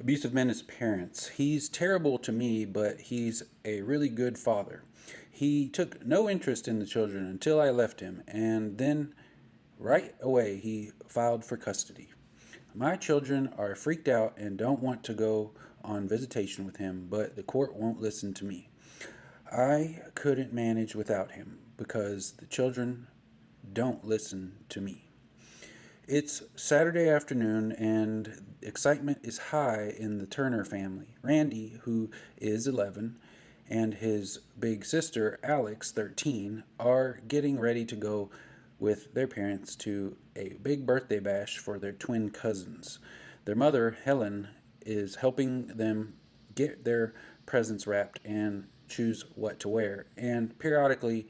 Abusive men as parents. He's terrible to me, but he's a really good father. He took no interest in the children until I left him, and then right away he filed for custody. My children are freaked out and don't want to go on visitation with him, but the court won't listen to me. I couldn't manage without him because the children don't listen to me. It's Saturday afternoon, and excitement is high in the Turner family. Randy, who is 11, and his big sister, Alex, 13, are getting ready to go with their parents to a big birthday bash for their twin cousins. Their mother, Helen, is helping them get their presents wrapped and choose what to wear, and periodically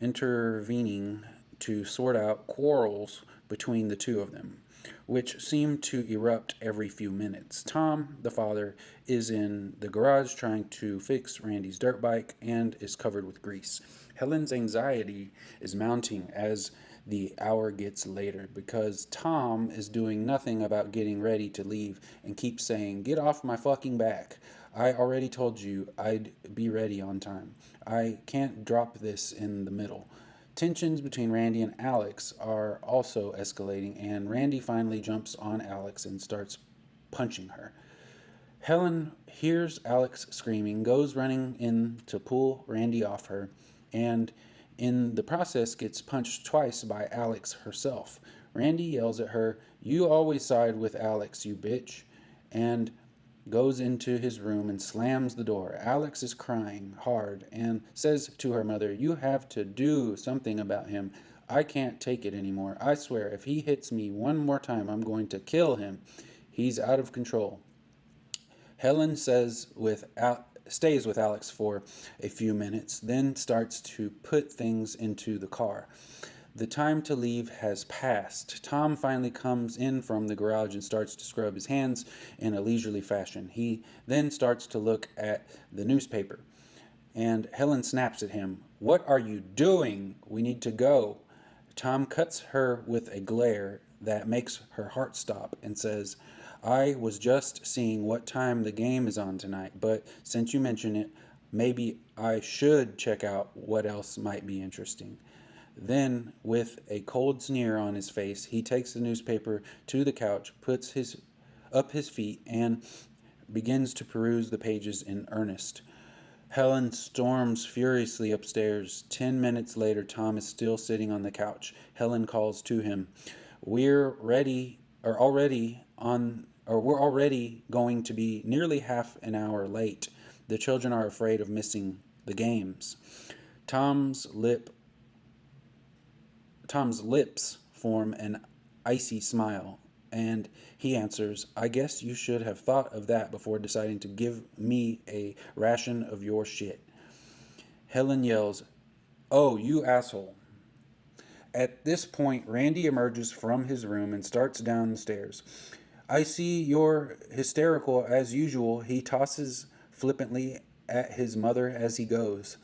intervening to sort out quarrels between the two of them, which seem to erupt every few minutes. Tom, the father, is in the garage trying to fix Randy's dirt bike and is covered with grease. Helen's anxiety is mounting as the hour gets later because Tom is doing nothing about getting ready to leave and keeps saying, "Get off my fucking back. I already told you I'd be ready on time. I can't drop this in the middle." Tensions between Randy and Alex are also escalating, and Randy finally jumps on Alex and starts punching her. Helen hears Alex screaming, goes running in to pull Randy off her, and in the process gets punched twice by Alex herself. Randy yells at her, "You always side with Alex, you bitch," and goes into his room and slams the door. Alex is crying hard and says to her mother, "You have to do something about him. I can't take it anymore. I swear, if he hits me one more time, I'm going to kill him. He's out of control." Helen stays with Alex for a few minutes, then starts to put things into the car. The time to leave has passed. Tom finally comes in from the garage and starts to scrub his hands in a leisurely fashion. He then starts to look at the newspaper, and Helen snaps at him. "What are you doing? We need to go." Tom cuts her with a glare that makes her heart stop and says, "I was just seeing what time the game is on tonight, but since you mention it, maybe I should check out what else might be interesting." Then, with a cold sneer on his face, he takes the newspaper to the couch, puts his up his feet, and begins to peruse the pages in earnest. Helen storms furiously upstairs. 10 minutes later, Tom is still sitting on the couch. Helen calls to him, "We're ready, or already on, or we're already going to be nearly half an hour late. The children are afraid of missing the games." Tom's lip Tom's lips form an icy smile, and he answers, "I guess you should have thought of that before deciding to give me a ration of your shit." Helen yells, "Oh, you asshole." At this point, Randy emerges from his room and starts down the stairs. "I see you're hysterical as usual," he tosses flippantly at his mother as he goes.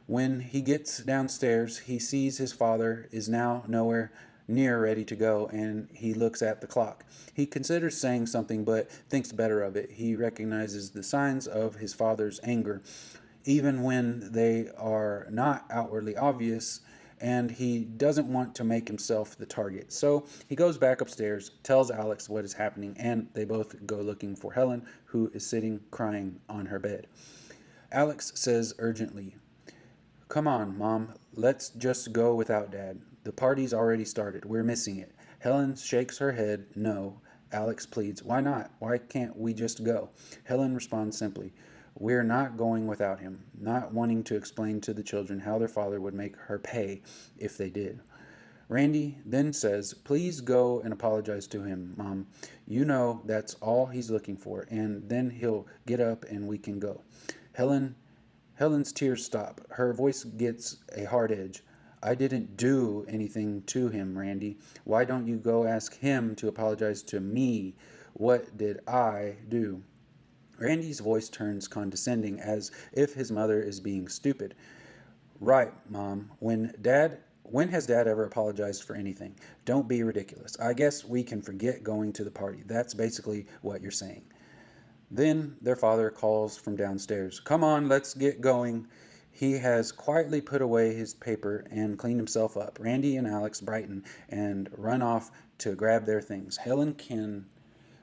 When he gets downstairs, he sees his father is now nowhere near ready to go, and he looks at the clock. He considers saying something, but thinks better of it. He recognizes the signs of his father's anger, even when they are not outwardly obvious, and he doesn't want to make himself the target. So he goes back upstairs, tells Alex what is happening, and they both go looking for Helen, who is sitting crying on her bed. Alex says urgently, "Come on, Mom, let's just go without Dad. The party's already started. We're missing it." Helen shakes her head no. Alex pleads, "Why not? Why can't we just go?" Helen responds simply, "We're not going without him," not wanting to explain to the children how their father would make her pay if they did. Randy then says, "Please go and apologize to him, Mom. You know that's all he's looking for, and then he'll get up and we can go." Helen's tears stop. Her voice gets a hard edge. "I didn't do anything to him, Randy. Why don't you go ask him to apologize to me? What did I do?" Randy's voice turns condescending, as if his mother is being stupid. "Right, Mom. When has Dad ever apologized for anything? Don't be ridiculous. I guess we can forget going to the party. That's basically what you're saying." Then their father calls from downstairs. Come on, let's get going. He has quietly put away his paper and cleaned himself up. Randy and Alex brighten and run off to grab their things. Helen can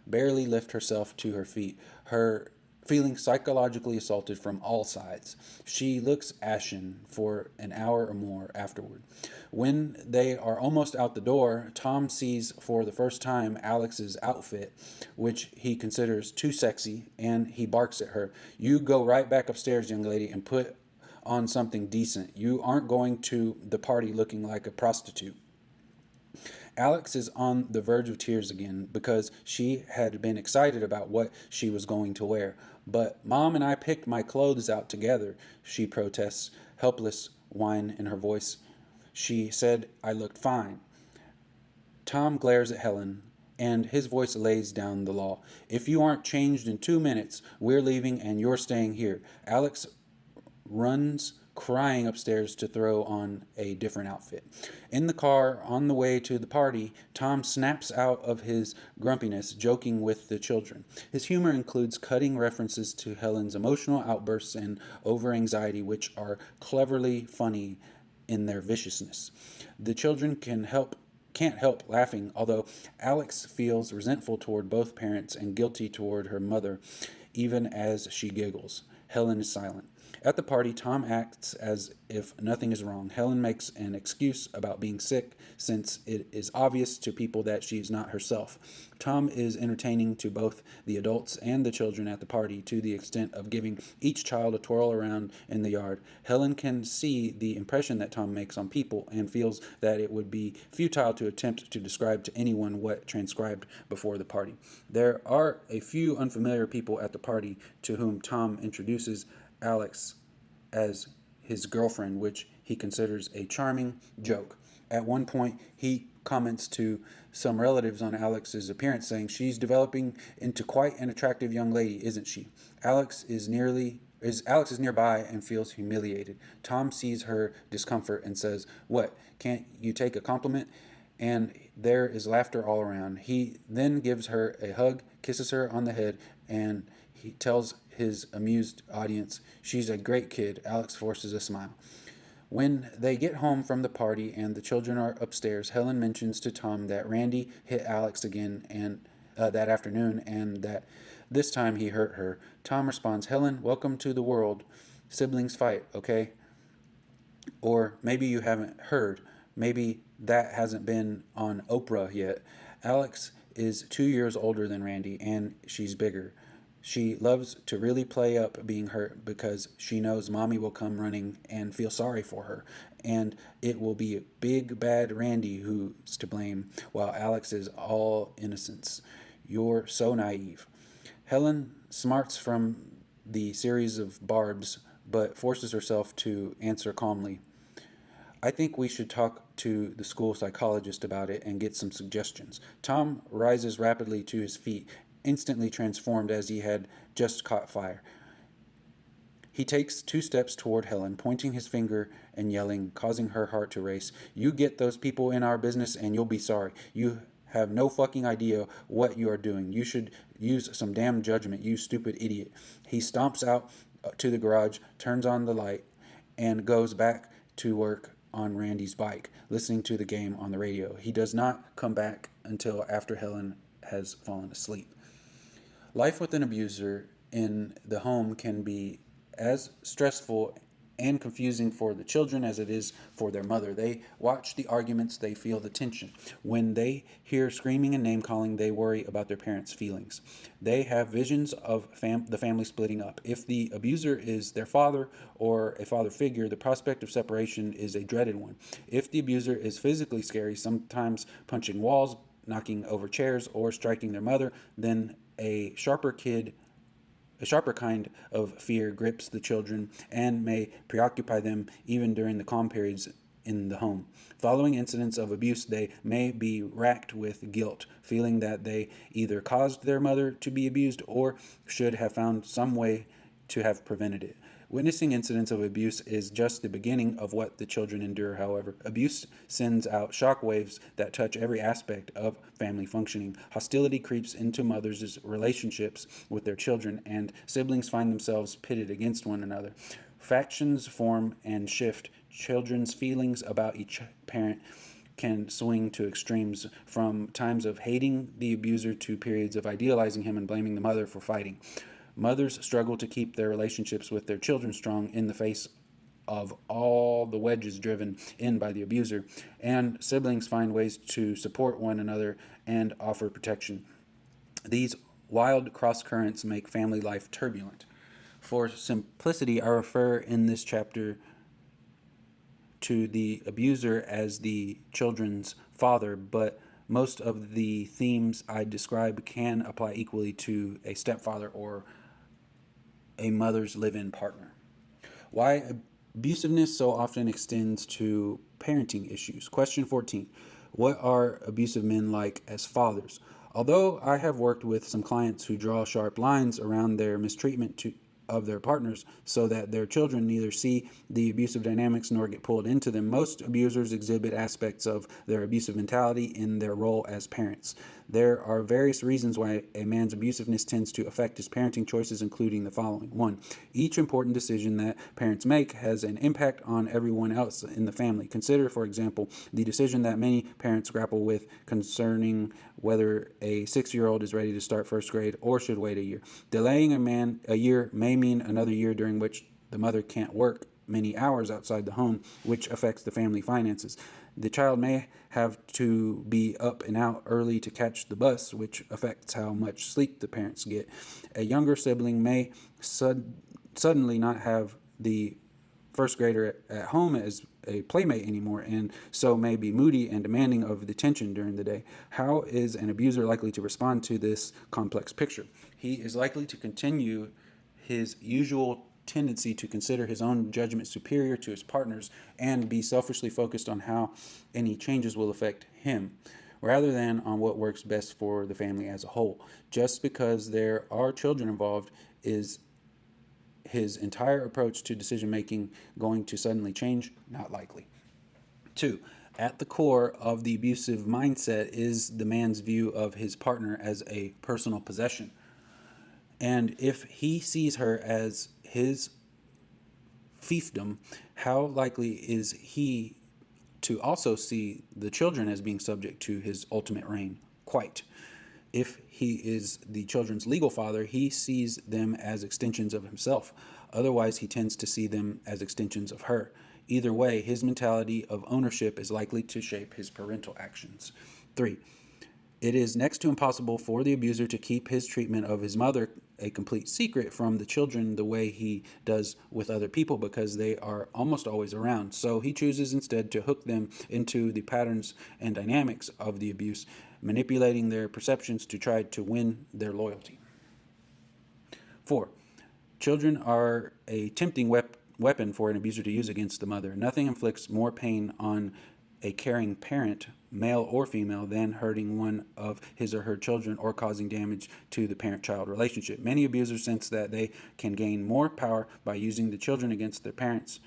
barely lift herself to her feet, her feeling psychologically assaulted from all sides. She looks ashen for an hour or more afterward. When they are almost out the door, Tom sees for the first time Alex's outfit, which he considers too sexy, and he barks at her. You go right back upstairs, young lady, and put on something decent. You aren't going to the party looking like a prostitute. Alex is on the verge of tears again because she had been excited about what she was going to wear. But Mom and I picked my clothes out together, she protests, helpless whine in her voice. She said I looked fine. Tom glares at Helen, and his voice lays down the law. If you aren't changed in 2 minutes, we're leaving and you're staying here. Alex runs crying upstairs to throw on a different outfit. In the car, on the way to the party, Tom snaps out of his grumpiness, joking with the children. His humor includes cutting references to Helen's emotional outbursts and over anxiety, which are cleverly funny in their viciousness. The children can't help laughing, although Alex feels resentful toward both parents and guilty toward her mother, even as she giggles. Helen is silent. At the party, Tom acts as if nothing is wrong. Helen makes an excuse about being sick since it is obvious to people that she is not herself. Tom is entertaining to both the adults and the children at the party to the extent of giving each child a twirl around in the yard. Helen can see the impression that Tom makes on people and feels that it would be futile to attempt to describe to anyone what transpired before the party. There are a few unfamiliar people at the party to whom Tom introduces Alex as his girlfriend, which he considers a charming joke. At one point, he comments to some relatives on Alex's appearance, saying, "She's developing into quite an attractive young lady, isn't she?" Alex is nearby and feels humiliated. Tom sees her discomfort and says, "What? Can't you take a compliment?" And there is laughter all around. He then gives her a hug, kisses her on the head, and he tells his amused audience, "She's a great kid." Alex forces a smile. When they get home from the party and the children are upstairs, Helen mentions to Tom that Randy hit Alex again and that afternoon, and that this time he hurt her. Tom responds, "Helen, welcome to the world. Siblings fight, okay?" Or maybe you haven't heard. Maybe that hasn't been on Oprah yet. Alex is 2 years older than Randy, and she's bigger. She loves to really play up being hurt because she knows mommy will come running and feel sorry for her. And it will be big bad Randy who's to blame, while Alex is all innocence. You're so naive. Helen smarts from the series of barbs, but forces herself to answer calmly. I think we should talk to the school psychologist about it and get some suggestions. Tom rises rapidly to his feet, instantly transformed as he had just caught fire. He takes 2 steps toward Helen, pointing his finger and yelling, causing her heart to race. "You get those people in our business and you'll be sorry. You have no fucking idea what you are doing. You should use some damn judgment, you stupid idiot." He stomps out to the garage, turns on the light, and goes back to work on Randy's bike, listening to the game on the radio. He does not come back until after Helen has fallen asleep. Life with an abuser in the home can be as stressful and confusing for the children as it is for their mother. They watch the arguments, they feel the tension. When they hear screaming and name calling, they worry about their parents' feelings. They have visions of the family splitting up. If the abuser is their father or a father figure, the prospect of separation is a dreaded one. If the abuser is physically scary, sometimes punching walls, knocking over chairs, or striking their mother, then a sharper kind of fear grips the children and may preoccupy them even during the calm periods in the home. Following incidents of abuse, they may be racked with guilt, feeling that they either caused their mother to be abused or should have found some way to have prevented it. Witnessing incidents of abuse is just the beginning of what the children endure, however. Abuse sends out shock waves that touch every aspect of family functioning. Hostility creeps into mothers' relationships with their children, and siblings find themselves pitted against one another. Factions form and shift. Children's feelings about each parent can swing to extremes, from times of hating the abuser to periods of idealizing him and blaming the mother for fighting. Mothers struggle to keep their relationships with their children strong in the face of all the wedges driven in by the abuser, and siblings find ways to support one another and offer protection. These wild cross currents make family life turbulent. For simplicity, I refer in this chapter to the abuser as the children's father, but most of the themes I describe can apply equally to a stepfather or a mother's live-in partner. Why abusiveness so often extends to parenting issues. Question 14. What are abusive men like as fathers? Although I have worked with some clients who draw sharp lines around their mistreatment of their partners so that their children neither see the abusive dynamics nor get pulled into them, most abusers exhibit aspects of their abusive mentality in their role as parents. There are various reasons why a man's abusiveness tends to affect his parenting choices, including the following. 1. Each important decision that parents make has an impact on everyone else in the family. Consider, for example, the decision that many parents grapple with concerning whether a 6-year-old is ready to start first grade or should wait a year. Delaying a year may mean another year during which the mother can't work many hours outside the home, which affects the family finances. The child may have to be up and out early to catch the bus, which affects how much sleep the parents get. A younger sibling may suddenly not have the first grader at home as a playmate anymore, and so may be moody and demanding of the attention during the day. How is an abuser likely to respond to this complex picture? He is likely to continue his usual tendency to consider his own judgment superior to his partner's and be selfishly focused on how any changes will affect him, rather than on what works best for the family as a whole. Just because there are children involved, is his entire approach to decision making going to suddenly change? Not likely. 2. At the core of the abusive mindset is the man's view of his partner as a personal possession. And if he sees her as his fiefdom, how likely is he to also see the children as being subject to his ultimate reign? Quite. If he is the children's legal father, he sees them as extensions of himself. Otherwise, he tends to see them as extensions of her. Either way, his mentality of ownership is likely to shape his parental actions. 3. It is next to impossible for the abuser to keep his treatment of his mother a complete secret from the children the way he does with other people, because they are almost always around. So he chooses instead to hook them into the patterns and dynamics of the abuse, manipulating their perceptions to try to win their loyalty. 4. Children are a tempting weapon for an abuser to use against the mother. Nothing inflicts more pain on a caring parent, male or female, than hurting one of his or her children or causing damage to the parent-child relationship. Many abusers sense that they can gain more power by using the children against their parents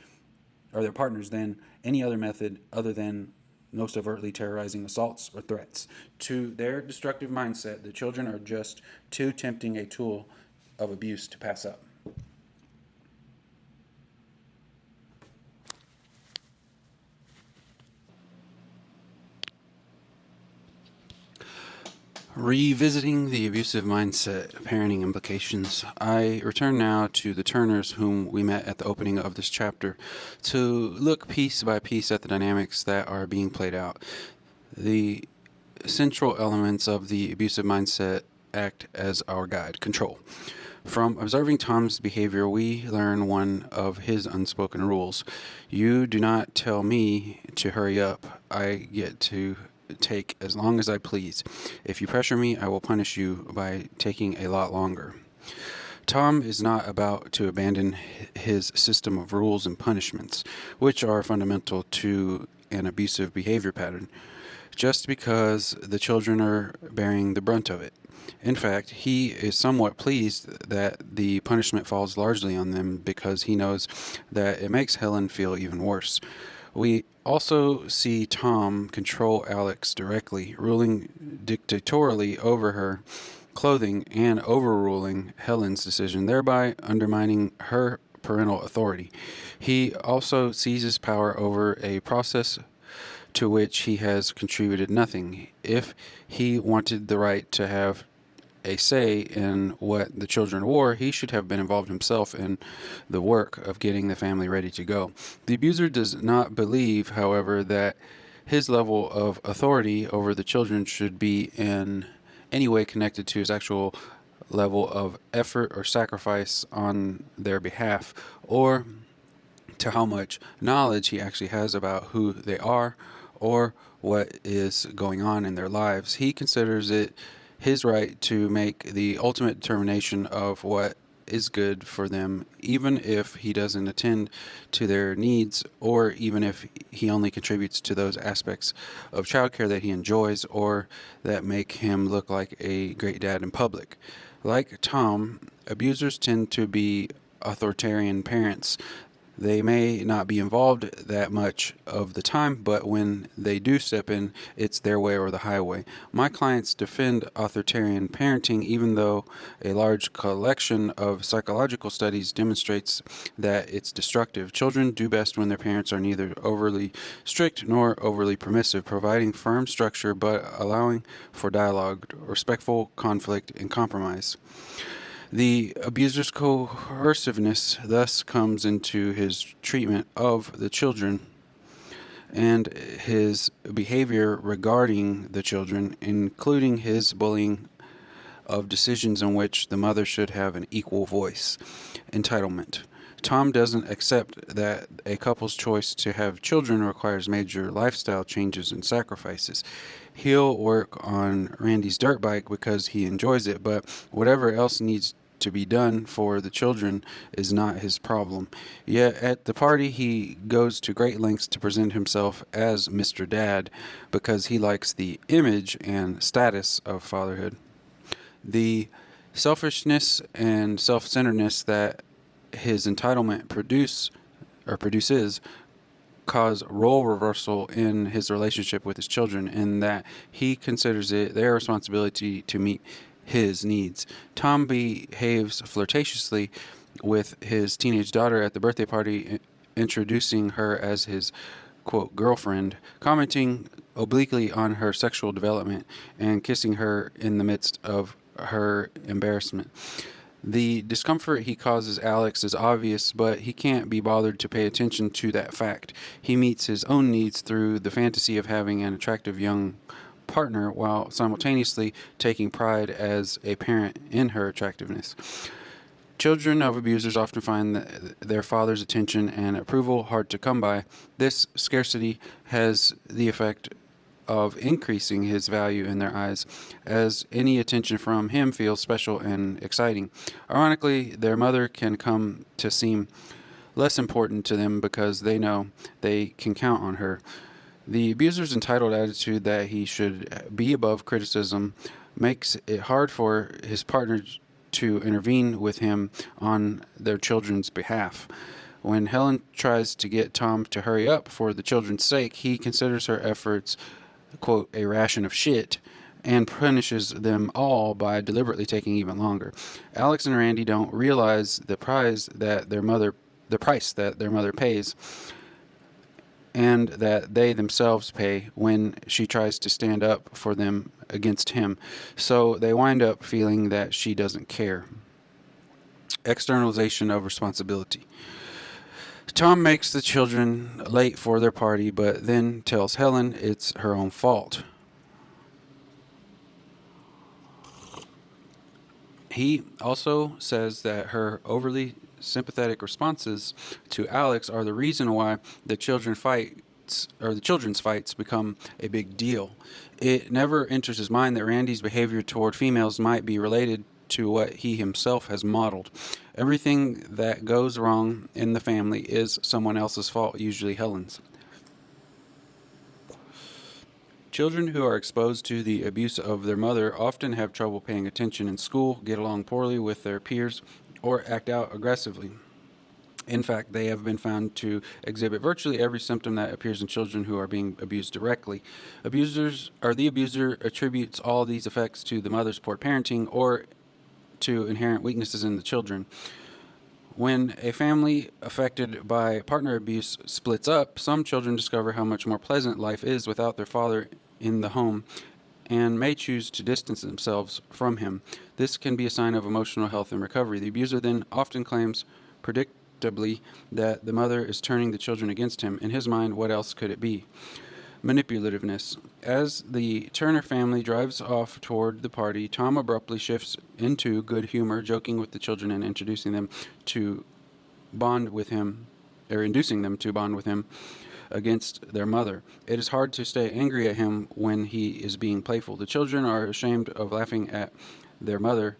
or their partners than any other method other than most overtly terrorizing assaults or threats. To their destructive mindset, the children are just too tempting a tool of abuse to pass up. Revisiting the abusive mindset parenting implications, I return now to the Turners, whom we met at the opening of this chapter, to look piece by piece at the dynamics that are being played out. The central elements of the abusive mindset act as our guide: control. From observing Tom's behavior, we learn one of his unspoken rules. You do not tell me to hurry up. I get to take as long as I please. If you pressure me, I will punish you by taking a lot longer. Tom is not about to abandon his system of rules and punishments, which are fundamental to an abusive behavior pattern. just because the children are bearing the brunt of it. In fact, he is somewhat pleased that the punishment falls largely on them because he knows that it makes Helen feel even worse. We also see Tom control Alex directly, ruling dictatorially over her clothing and overruling Helen's decision, thereby undermining her parental authority. He also seizes power over a process to which he has contributed nothing. If he wanted the right to have a say in what the children wore, he should have been involved himself in the work of getting the family ready to go. The abuser does not believe, however, that his level of authority over the children should be in any way connected to his actual level of effort or sacrifice on their behalf, or to how much knowledge he actually has about who they are or what is going on in their lives. He considers it his right to make the ultimate determination of what is good for them, even if he doesn't attend to their needs, or even if he only contributes to those aspects of childcare that he enjoys or that make him look like a great dad in public. Like Tom, abusers tend to be authoritarian parents. They may not be involved that much of the time, but when they do step in, it's their way or the highway. My clients defend authoritarian parenting, even though a large collection of psychological studies demonstrates that it's destructive. Children do best when their parents are neither overly strict nor overly permissive, providing firm structure but allowing for dialogue, respectful conflict, and compromise. The abuser's coerciveness thus comes into his treatment of the children and his behavior regarding the children, including his bullying of decisions in which the mother should have an equal voice. Entitlement. Tom doesn't accept that a couple's choice to have children requires major lifestyle changes and sacrifices. He'll work on Randy's dirt bike because he enjoys it, but whatever else needs to be done for the children is not his problem. Yet at the party, he goes to great lengths to present himself as Mr. Dad because he likes the image and status of fatherhood. The selfishness and self-centeredness that his entitlement produces cause role reversal in his relationship with his children, in that he considers it their responsibility to meet his needs. Tom behaves flirtatiously with his teenage daughter at the birthday party, introducing her as his quote girlfriend, commenting obliquely on her sexual development, and kissing her in the midst of her embarrassment. The discomfort he causes Alex is obvious, but he can't be bothered to pay attention to that fact. He meets his own needs through the fantasy of having an attractive young partner while simultaneously taking pride as a parent in her attractiveness. Children of abusers often find their father's attention and approval hard to come by. This scarcity has the effect of increasing his value in their eyes, as any attention from him feels special and exciting. Ironically, their mother can come to seem less important to them because they know they can count on her. The abuser's entitled attitude that he should be above criticism makes it hard for his partner to intervene with him on their children's behalf. When Helen tries to get Tom to hurry up for the children's sake, he considers her efforts, quote, a ration of shit, and punishes them all by deliberately taking even longer. Alex and Randy don't realize the price that their mother pays, and that they themselves pay when she tries to stand up for them against him. So they wind up feeling that she doesn't care. Externalization of responsibility. Tom makes the children late for their party, but then tells Helen it's her own fault. He also says that her overly sympathetic responses to Alex are the reason why the children's fights become a big deal. It never enters his mind that Randy's behavior toward females might be related to what he himself has modeled. Everything that goes wrong in the family is someone else's fault, usually Helen's. Children who are exposed to the abuse of their mother often have trouble paying attention in school, get along poorly with their peers, or act out aggressively. In fact, they have been found to exhibit virtually every symptom that appears in children who are being abused directly. The abuser attributes all these effects to the mother's poor parenting or to inherent weaknesses in the children. When a family affected by partner abuse splits up, some children discover how much more pleasant life is without their father in the home and may choose to distance themselves from him. This can be a sign of emotional health and recovery. The abuser then often claims predictably that the mother is turning the children against him. In his mind, what else could it be? Manipulativeness. As the Turner family drives off toward the party, Tom abruptly shifts into good humor, joking with the children and introducing them to bond with him, or inducing them to bond with him against their mother. It is hard to stay angry at him when he is being playful. The children are ashamed of laughing at their mother,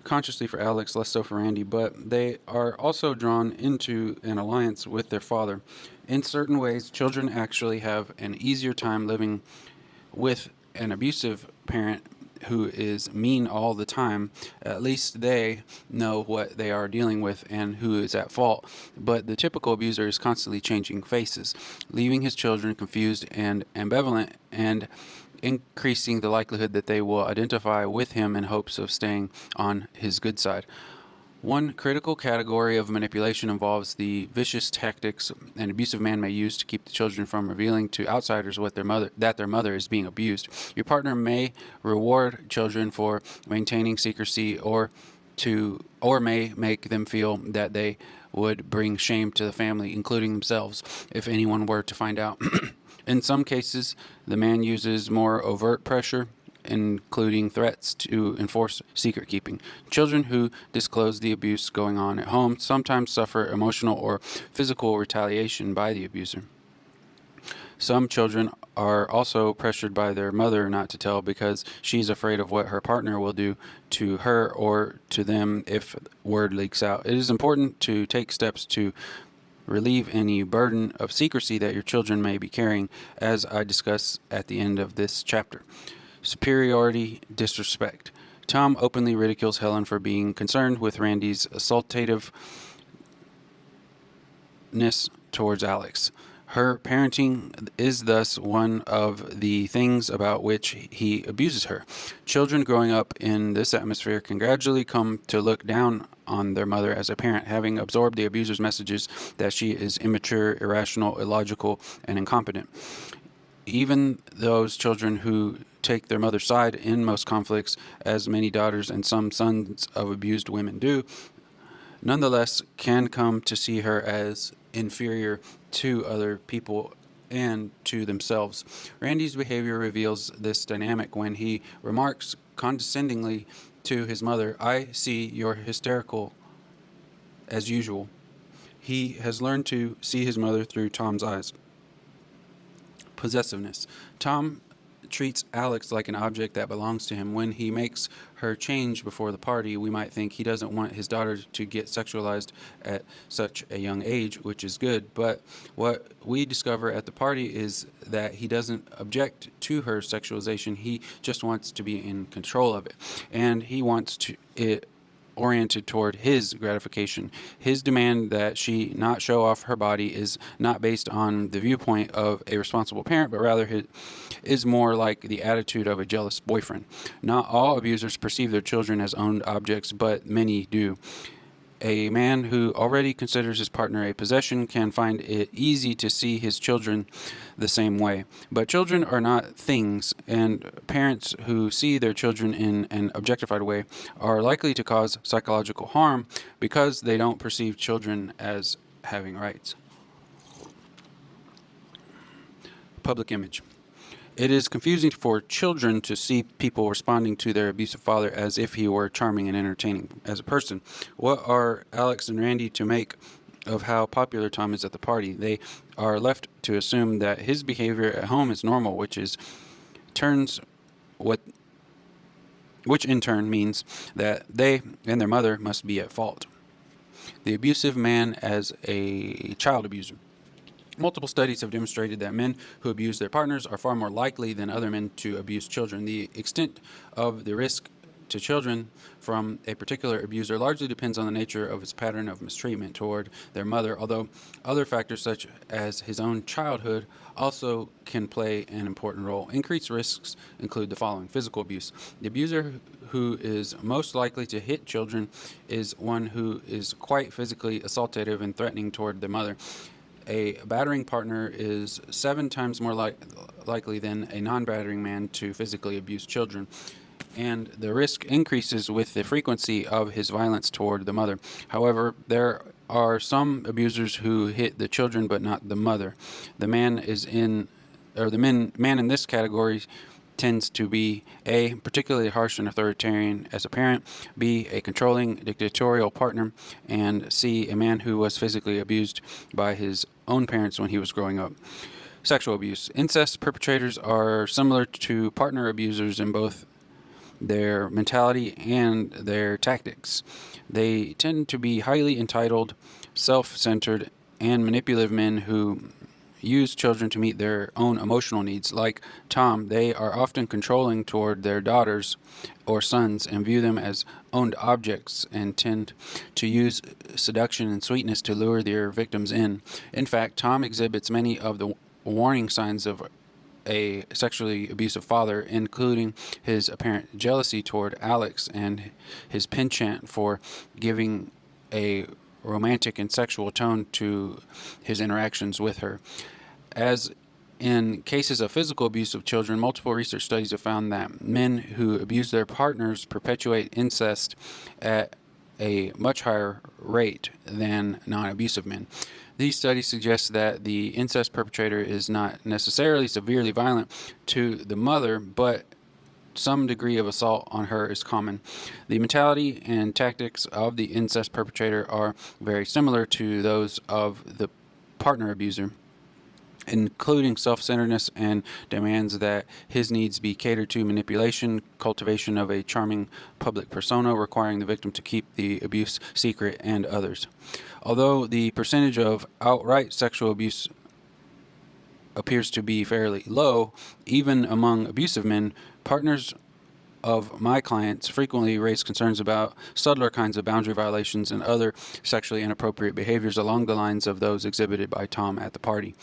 consciously for Alex, less so for Randy, but they are also drawn into an alliance with their father. In certain ways, children actually have an easier time living with an abusive parent who is mean all the time. At least they know what they are dealing with and who is at fault. But the typical abuser is constantly changing faces, leaving his children confused and ambivalent, and increasing the likelihood that they will identify with him in hopes of staying on his good side. One critical category of manipulation involves the vicious tactics an abusive man may use to keep the children from revealing to outsiders that their mother is being abused. Your partner may reward children for maintaining secrecy or may make them feel that they would bring shame to the family, including themselves, if anyone were to find out. In some cases, the man uses more overt pressure, including threats to enforce secret keeping. Children who disclose the abuse going on at home sometimes suffer emotional or physical retaliation by the abuser. Some children are also pressured by their mother not to tell because she's afraid of what her partner will do to her or to them if word leaks out. It is important to take steps to relieve any burden of secrecy that your children may be carrying, as I discuss at the end of this chapter. Superiority disrespect. Tom openly ridicules Helen for being concerned with Randy's assaultiveness towards Alex. Her parenting is thus one of the things about which he abuses her. Children growing up in this atmosphere can gradually come to look down on their mother as a parent, having absorbed the abuser's messages that she is immature, irrational, illogical, and incompetent. Even those children who take their mother's side in most conflicts, as many daughters and some sons of abused women do, nonetheless can come to see her as inferior to other people and to themselves. Randy's behavior reveals this dynamic when he remarks condescendingly to his mother, "I see you're hysterical as usual." He has learned to see his mother through Tom's eyes. Possessiveness. Tom treats Alex like an object that belongs to him. When he makes her change before the party, we might think he doesn't want his daughter to get sexualized at such a young age, which is good. But what we discover at the party is that he doesn't object to her sexualization. He just wants to be in control of it. And he wants it oriented toward his gratification. His demand that she not show off her body is not based on the viewpoint of a responsible parent, but rather is more like the attitude of a jealous boyfriend. Not all abusers perceive their children as owned objects, but many do. A man who already considers his partner a possession can find it easy to see his children the same way. But children are not things, and parents who see their children in an objectified way are likely to cause psychological harm because they don't perceive children as having rights. Public image. It is confusing for children to see people responding to their abusive father as if he were charming and entertaining as a person. What are Alex and Randy to make of how popular Tom is at the party? They are left to assume that his behavior at home is normal, which in turn means that they and their mother must be at fault. The abusive man as a child abuser. Multiple studies have demonstrated that men who abuse their partners are far more likely than other men to abuse children. The extent of the risk to children from a particular abuser largely depends on the nature of his pattern of mistreatment toward their mother, although other factors such as his own childhood also can play an important role. Increased risks include the following: physical abuse. The abuser who is most likely to hit children is one who is quite physically assaultative and threatening toward their mother. A battering partner is 7 times more likely than a non-battering man to physically abuse children, and the risk increases with the frequency of his violence toward the mother. However, there are some abusers who hit the children but not the mother. The man in this category tends to be A, particularly harsh and authoritarian as a parent, B, a controlling dictatorial partner, and C, a man who was physically abused by his own parents when he was growing up. Sexual abuse. Incest perpetrators are similar to partner abusers in both their mentality and their tactics. They tend to be highly entitled, self-centered, and manipulative men who use children to meet their own emotional needs. Like Tom, they are often controlling toward their daughters or sons and view them as owned objects, and tend to use seduction and sweetness to lure their victims in. In fact, Tom exhibits many of the warning signs of a sexually abusive father, including his apparent jealousy toward Alex and his penchant for giving a romantic and sexual tone to his interactions with her. As in cases of physical abuse of children, multiple research studies have found that men who abuse their partners perpetuate incest at a much higher rate than non-abusive men. These studies suggest that the incest perpetrator is not necessarily severely violent to the mother, but some degree of assault on her is common. The mentality and tactics of the incest perpetrator are very similar to those of the partner abuser, including self-centeredness and demands that his needs be catered to, manipulation, cultivation of a charming public persona, requiring the victim to keep the abuse secret, and others. Although the percentage of outright sexual abuse appears to be fairly low, even among abusive men, partners of my clients frequently raise concerns about subtler kinds of boundary violations and other sexually inappropriate behaviors along the lines of those exhibited by Tom at the party.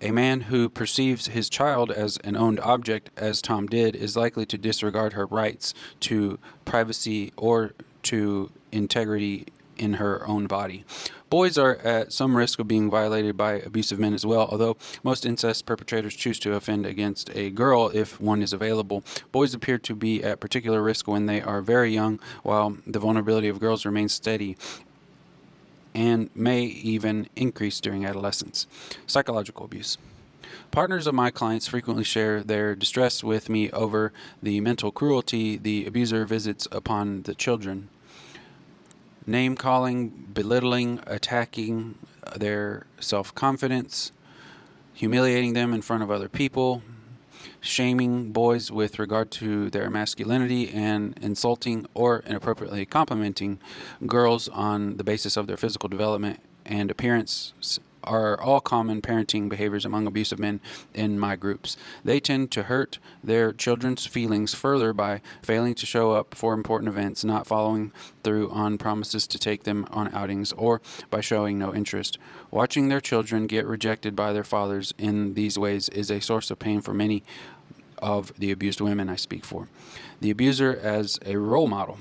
A man who perceives his child as an owned object, as Tom did, is likely to disregard her rights to privacy or to integrity in her own body. Boys are at some risk of being violated by abusive men as well, although most incest perpetrators choose to offend against a girl if one is available. Boys appear to be at particular risk when they are very young, while the vulnerability of girls remains steady and may even increase during adolescence. Psychological abuse. Partners of my clients frequently share their distress with me over the mental cruelty the abuser visits upon the children. Name-calling, belittling, attacking their self-confidence, humiliating them in front of other people, shaming boys with regard to their masculinity, and insulting or inappropriately complimenting girls on the basis of their physical development and appearance are all common parenting behaviors among abusive men in my groups. They tend to hurt their children's feelings further by failing to show up for important events, not following through on promises to take them on outings, or by showing no interest. Watching their children get rejected by their fathers in these ways is a source of pain for many of the abused women I speak for. The abuser as a role model.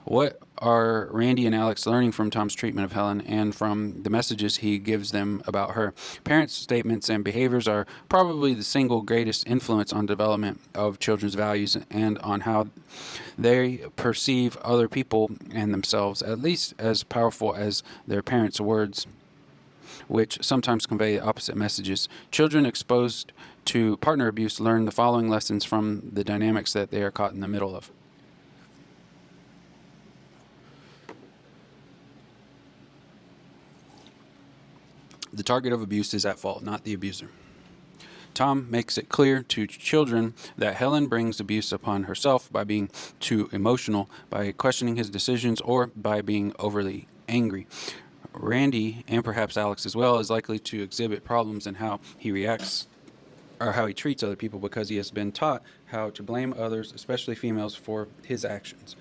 What are Randy and Alex learning from Tom's treatment of Helen and from the messages he gives them about her? Parents' statements and behaviors are probably the single greatest influence on development of children's values and on how they perceive other people and themselves, at least as powerful as their parents' words, which sometimes convey opposite messages. Children exposed to partner abuse learn the following lessons from the dynamics that they are caught in the middle of. The target of abuse is at fault, not the abuser. Tom makes it clear to children that Helen brings abuse upon herself by being too emotional, by questioning his decisions, or by being overly angry. Randy, and perhaps Alex as well, is likely to exhibit problems in how he reacts or how he treats other people because he has been taught how to blame others, especially females, for his actions.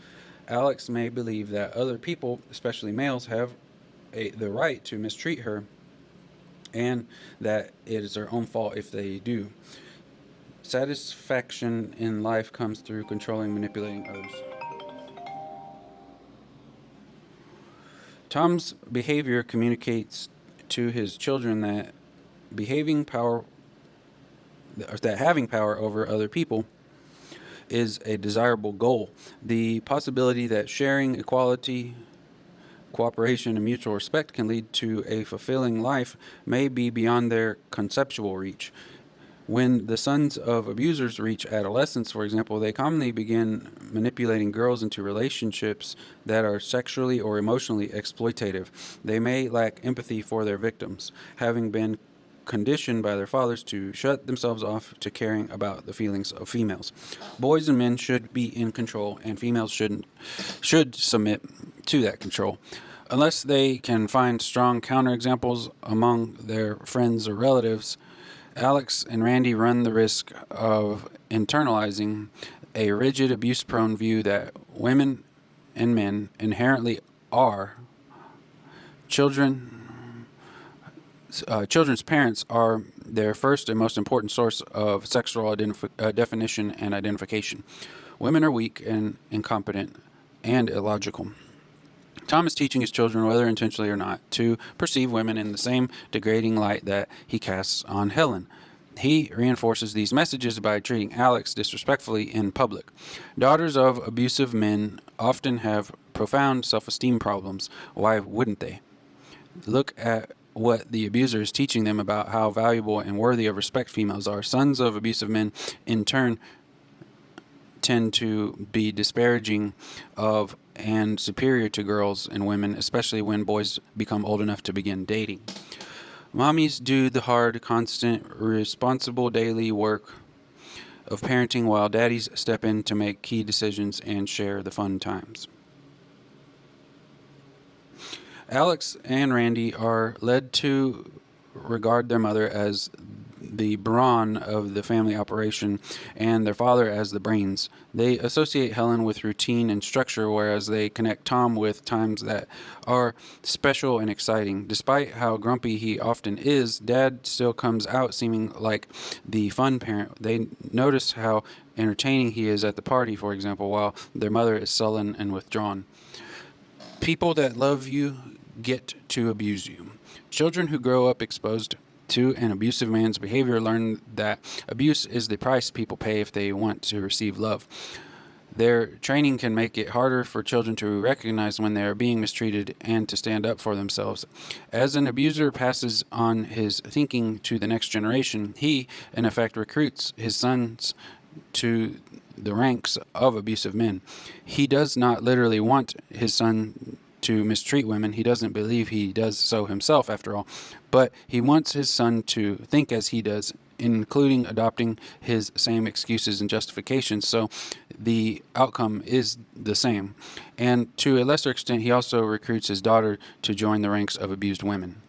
Alex may believe that other people, especially males, have the right to mistreat her and that it is their own fault if they do. Satisfaction in life comes through controlling, manipulating others. Tom's behavior communicates to his children that behaving power that having power over other people is a desirable goal. The possibility that sharing, equality, cooperation, and mutual respect can lead to a fulfilling life may be beyond their conceptual reach. When the sons of abusers reach adolescence, for example, they commonly begin manipulating girls into relationships that are sexually or emotionally exploitative. They may lack empathy for their victims, having been conditioned by their fathers to shut themselves off to caring about the feelings of females. Boys and men should be in control, and females should submit to that control. Unless they can find strong counterexamples among their friends or relatives, Alex and Randy run the risk of internalizing a rigid, abuse prone view that women and men inherently are. Children's parents are their first and most important source of sexual definition and identification. Women are weak and incompetent and illogical. Tom is teaching his children, whether intentionally or not, to perceive women in the same degrading light that he casts on Helen. He reinforces these messages by treating Alex disrespectfully in public. Daughters of abusive men often have profound self-esteem problems. Why wouldn't they? Look at what the abuser is teaching them about how valuable and worthy of respect females are. Sons of abusive men, in turn, tend to be disparaging of and superior to girls and women, especially when boys become old enough to begin dating. Mommies do the hard, constant, responsible daily work of parenting while daddies step in to make key decisions and share the fun times. Alex and Randy are led to regard their mother as the brawn of the family operation and their father as the brains. They associate Helen with routine and structure, whereas they connect Tom with times that are special and exciting. Despite how grumpy he often is, Dad still comes out seeming like the fun parent. They notice how entertaining he is at the party, for example, while their mother is sullen and withdrawn. People that love you get to abuse you. Children who grow up exposed to an abusive man's behavior learn that abuse is the price people pay if they want to receive love. Their training can make it harder for children to recognize when they are being mistreated and to stand up for themselves. As an abuser passes on his thinking to the next generation, he, in effect, recruits his sons to the ranks of abusive men. He does not literally want his son to mistreat women. He doesn't believe he does so himself, after all. But he wants his son to think as he does, including adopting his same excuses and justifications. So the outcome is the same. And to a lesser extent, he also recruits his daughter to join the ranks of abused women.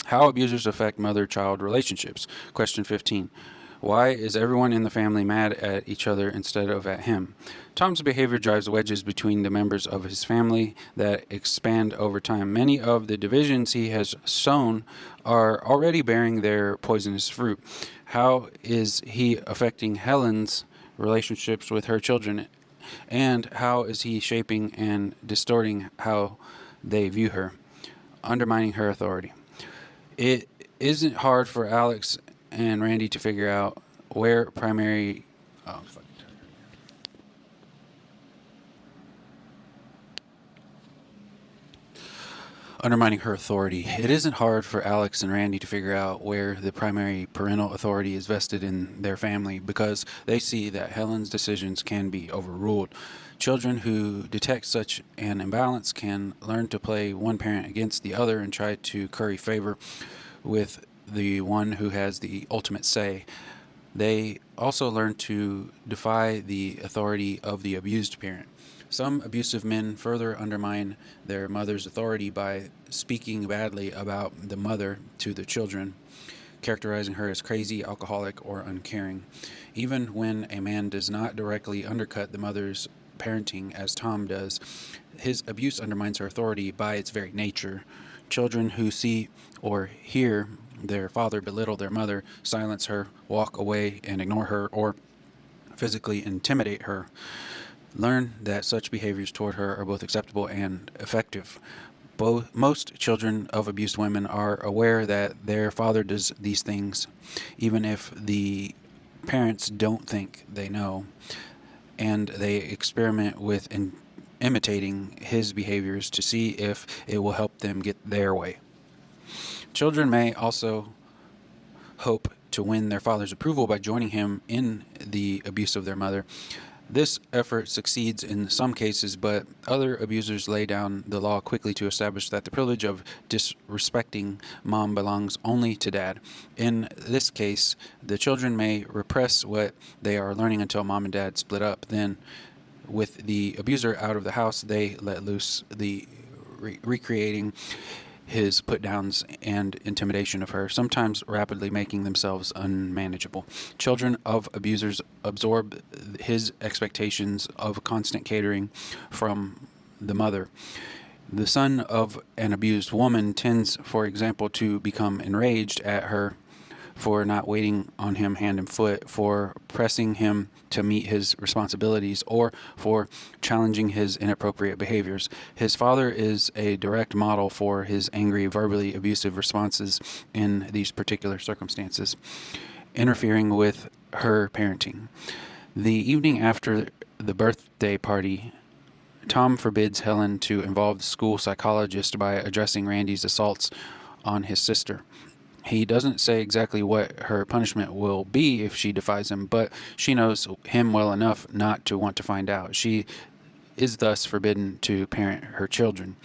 How abusers affect mother-child relationships. Question 15. Why is everyone in the family mad at each other instead of at him? Tom's behavior drives wedges between the members of his family that expand over time. Many of the divisions he has sown are already bearing their poisonous fruit. How is he affecting Helen's relationships with her children? And how is he shaping and distorting how they view her, undermining her authority? It isn't hard for Alex and Randy to figure out where primary undermining her authority. It isn't hard for Alex and Randy to figure out where the primary parental authority is vested in their family because they see that Helen's decisions can be overruled. Children who detect such an imbalance can learn to play one parent against the other and try to curry favor with the one who has the ultimate say. They also learn to defy the authority of the abused parent. Some abusive men further undermine their mother's authority by speaking badly about the mother to the children, characterizing her as crazy, alcoholic, or uncaring. Even when a man does not directly undercut the mother's parenting, as Tom does, his abuse undermines her authority by its very nature. Children who see or hear their father belittle their mother, silence her, walk away and ignore her, or physically intimidate her, learn that such behaviors toward her are both acceptable and effective. Most children of abused women are aware that their father does these things, even if the parents don't think they know, and they experiment with imitating his behaviors to see if it will help them get their way. Children may also hope to win their father's approval by joining him in the abuse of their mother. This effort succeeds in some cases, but other abusers lay down the law quickly to establish that the privilege of disrespecting mom belongs only to dad. In this case, the children may repress what they are learning until mom and dad split up. Then, with the abuser out of the house, they let loose the recreating his put downs and intimidation of her, sometimes rapidly making themselves unmanageable. Children of abusers absorb his expectations of constant catering from the mother. The son of an abused woman tends, for example, to become enraged at her for not waiting on him hand and foot, for pressing him to meet his responsibilities, or for challenging his inappropriate behaviors. His father is a direct model for his angry, verbally abusive responses in these particular circumstances, interfering with her parenting. The evening after the birthday party, Tom forbids Helen to involve the school psychologist by addressing Randy's assaults on his sister. He doesn't say exactly what her punishment will be if she defies him, but she knows him well enough not to want to find out. She is thus forbidden to parent her children.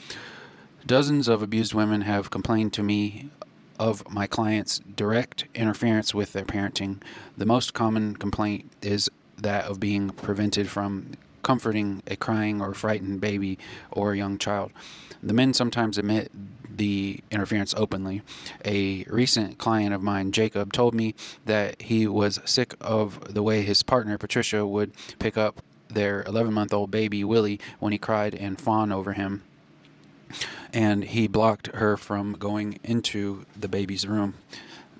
Dozens of abused women have complained to me of my clients' direct interference with their parenting. The most common complaint is that of being prevented from comforting a crying or frightened baby or young child. The men sometimes admit the interference openly. A recent client of mine, Jacob, told me that he was sick of the way his partner, Patricia, would pick up their 11-month-old baby, Willie, when he cried and fawn over him, and he blocked her from going into the baby's room.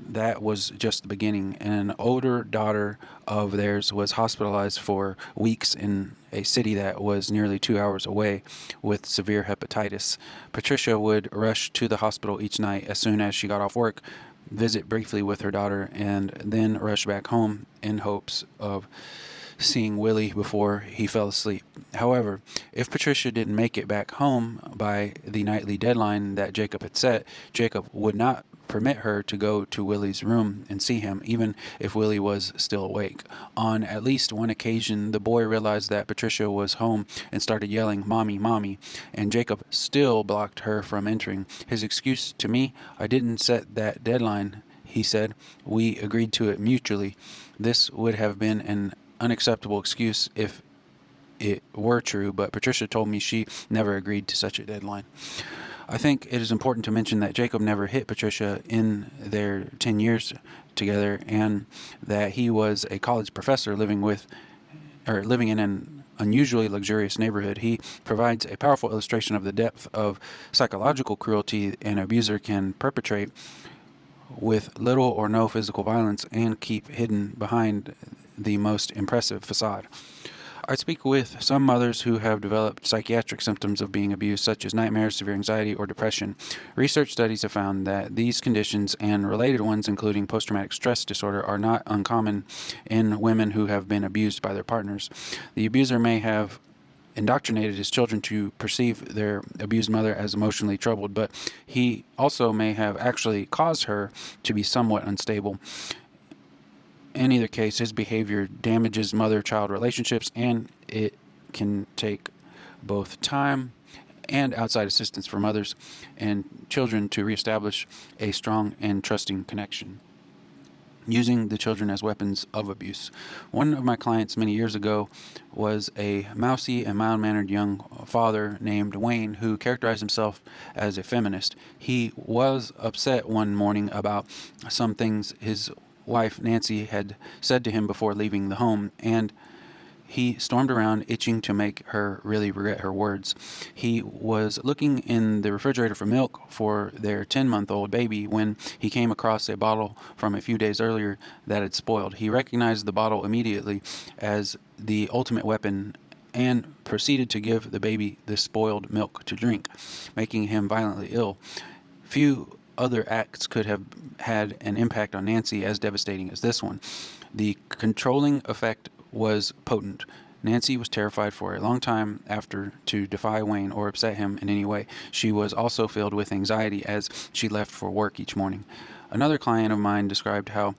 That was just the beginning. An older daughter of theirs was hospitalized for weeks in a city that was nearly 2 hours away with severe hepatitis. Patricia would rush to the hospital each night as soon as she got off work, visit briefly with her daughter, and then rush back home in hopes of seeing Willie before he fell asleep. However, if Patricia didn't make it back home by the nightly deadline that Jacob had set, Jacob would not permit her to go to Willie's room and see him, even if Willie was still awake. On at least one occasion, the boy realized that Patricia was home and started yelling, "Mommy, Mommy," and Jacob still blocked her from entering. His excuse to me: "I didn't set that deadline," he said. "We agreed to it mutually." This would have been an unacceptable excuse if it were true, but Patricia told me she never agreed to such a deadline. I think it is important to mention that Jacob never hit Patricia in their 10 years together, and that he was a college professor living in an unusually luxurious neighborhood. He provides a powerful illustration of the depth of psychological cruelty an abuser can perpetrate with little or no physical violence and keep hidden behind the most impressive facade. I speak with some mothers who have developed psychiatric symptoms of being abused, such as nightmares, severe anxiety, or depression. Research studies have found that these conditions and related ones, including post-traumatic stress disorder, are not uncommon in women who have been abused by their partners. The abuser may have indoctrinated his children to perceive their abused mother as emotionally troubled, but he also may have actually caused her to be somewhat unstable. In either case, his behavior damages mother-child relationships, and it can take both time and outside assistance from others and children to reestablish a strong and trusting connection. using the children as weapons of abuse. One of my clients many years ago was a mousy and mild-mannered young father named Wayne who characterized himself as a feminist. He was upset one morning about some things his wife Nancy had said to him before leaving the home, and he stormed around, itching to make her really regret her words. He was looking in the refrigerator for milk for their 10-month-old baby when he came across a bottle from a few days earlier that had spoiled. He recognized the bottle immediately as the ultimate weapon and proceeded to give the baby the spoiled milk to drink, making him violently ill. Few other acts could have had an impact on Nancy as devastating as this one. The controlling effect was potent. Nancy was terrified for a long time after to defy Wayne or upset him in any way. She was also filled with anxiety as she left for work each morning. Another client of mine described how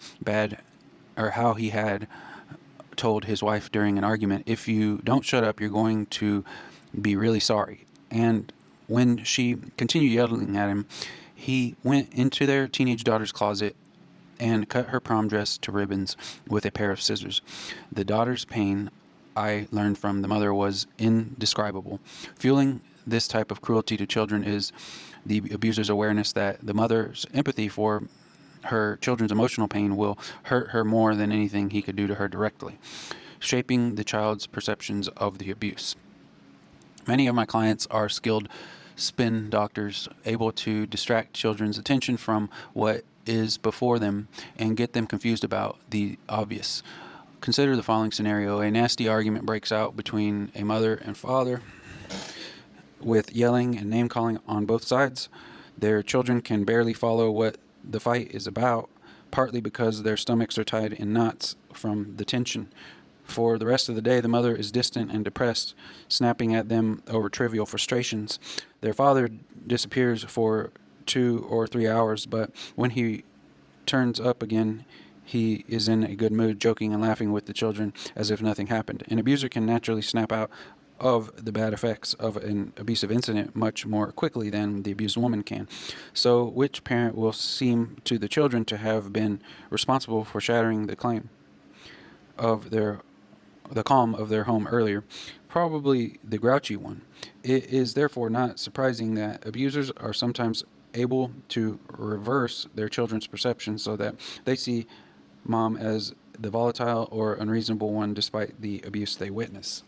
he had told his wife during an argument, "If you don't shut up, you're going to be really sorry." And when she continued yelling at him, he went into their teenage daughter's closet and cut her prom dress to ribbons with a pair of scissors. The daughter's pain, I learned from the mother, was indescribable. Fueling this type of cruelty to children is the abuser's awareness that the mother's empathy for her children's emotional pain will hurt her more than anything he could do to her directly, shaping the child's perceptions of the abuse. Many of my clients are skilled spin doctors, able to distract children's attention from what is before them and get them confused about the obvious. Consider the following scenario. A nasty argument breaks out between a mother and father with yelling and name-calling on both sides. Their children can barely follow what the fight is about, partly because their stomachs are tied in knots from the tension. For the rest of the day, the mother is distant and depressed, snapping at them over trivial frustrations. Their father disappears for 2 or 3 hours, but when he turns up again, he is in a good mood, joking and laughing with the children as if nothing happened. An abuser can naturally snap out of the bad effects of an abusive incident much more quickly than the abused woman can. So, which parent will seem to the children to have been responsible for shattering the calm of their home earlier? Probably the grouchy one. It is therefore not surprising that abusers are sometimes able to reverse their children's perception so that they see mom as the volatile or unreasonable one despite the abuse they witness.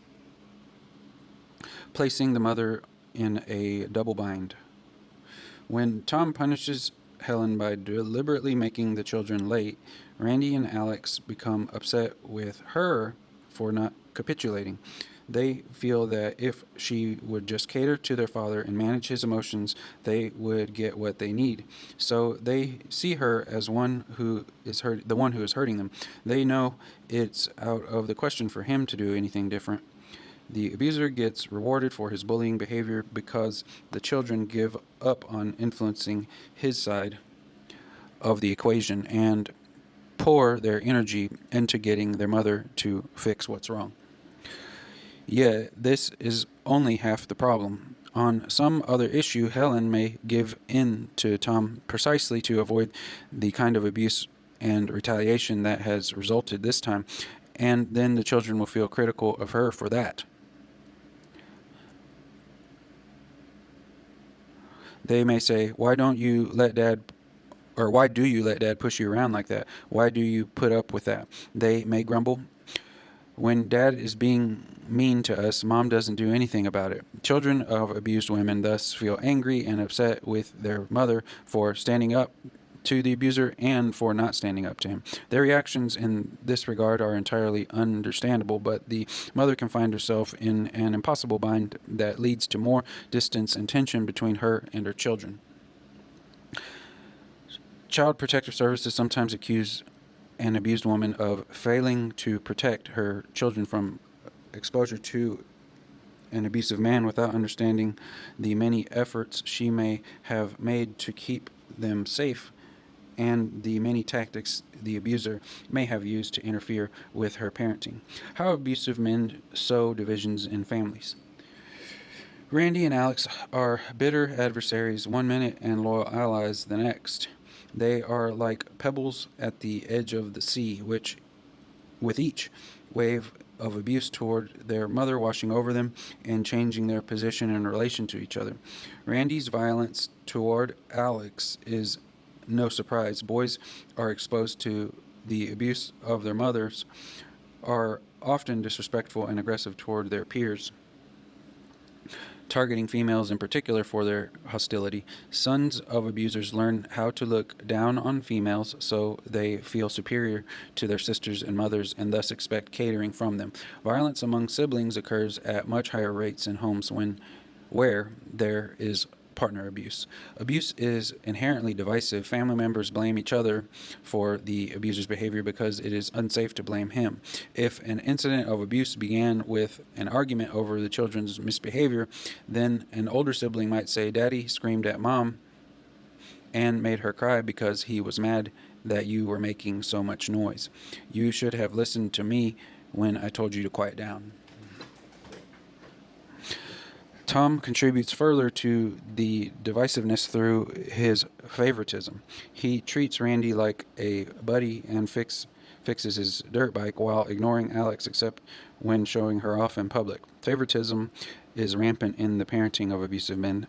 Placing the mother in a double bind. When Tom punishes Helen by deliberately making the children late, Randy and Alex become upset with her for not capitulating. They feel that if she would just cater to their father and manage his emotions, they would get what they need. So they see her as the one who is hurting them. They know it's out of the question for him to do anything different. The abuser gets rewarded for his bullying behavior because the children give up on influencing his side of the equation and pour their energy into getting their mother to fix what's wrong. Yeah, this is only half the problem. On some other issue, Helen may give in to Tom precisely to avoid the kind of abuse and retaliation that has resulted this time, and then the children will feel critical of her for that. They may say, why do you let dad push you around like that? Why do you put up with that? They may grumble. When dad is being mean to us, mom doesn't do anything about it. Children of abused women thus feel angry and upset with their mother for standing up to the abuser and for not standing up to him. Their reactions in this regard are entirely understandable, but the mother can find herself in an impossible bind that leads to more distance and tension between her and her children. Child Protective Services sometimes accuse an abused woman of failing to protect her children from exposure to an abusive man without understanding the many efforts she may have made to keep them safe and the many tactics the abuser may have used to interfere with her parenting. How abusive men sow divisions in families. Randy and Alex are bitter adversaries one minute and loyal allies the next. They are like pebbles at the edge of the sea, which, with each wave of abuse toward their mother washing over them and changing their position in relation to each other. Randy's violence toward Alex is no surprise. Boys are exposed to the abuse of their mothers, are often disrespectful and aggressive toward their peers, targeting females in particular for their hostility. Sons of abusers learn how to look down on females so they feel superior to their sisters and mothers and thus expect catering from them. Violence among siblings occurs at much higher rates in homes where there is partner abuse. Abuse is inherently divisive. Family members blame each other for the abuser's behavior because it is unsafe to blame him. If an incident of abuse began with an argument over the children's misbehavior, then an older sibling might say, "Daddy screamed at Mom and made her cry because he was mad that you were making so much noise. You should have listened to me when I told you to quiet down." Tom contributes further to the divisiveness through his favoritism. He treats Randy like a buddy and fixes his dirt bike while ignoring Alex except when showing her off in public. Favoritism is rampant in the parenting of abusive men.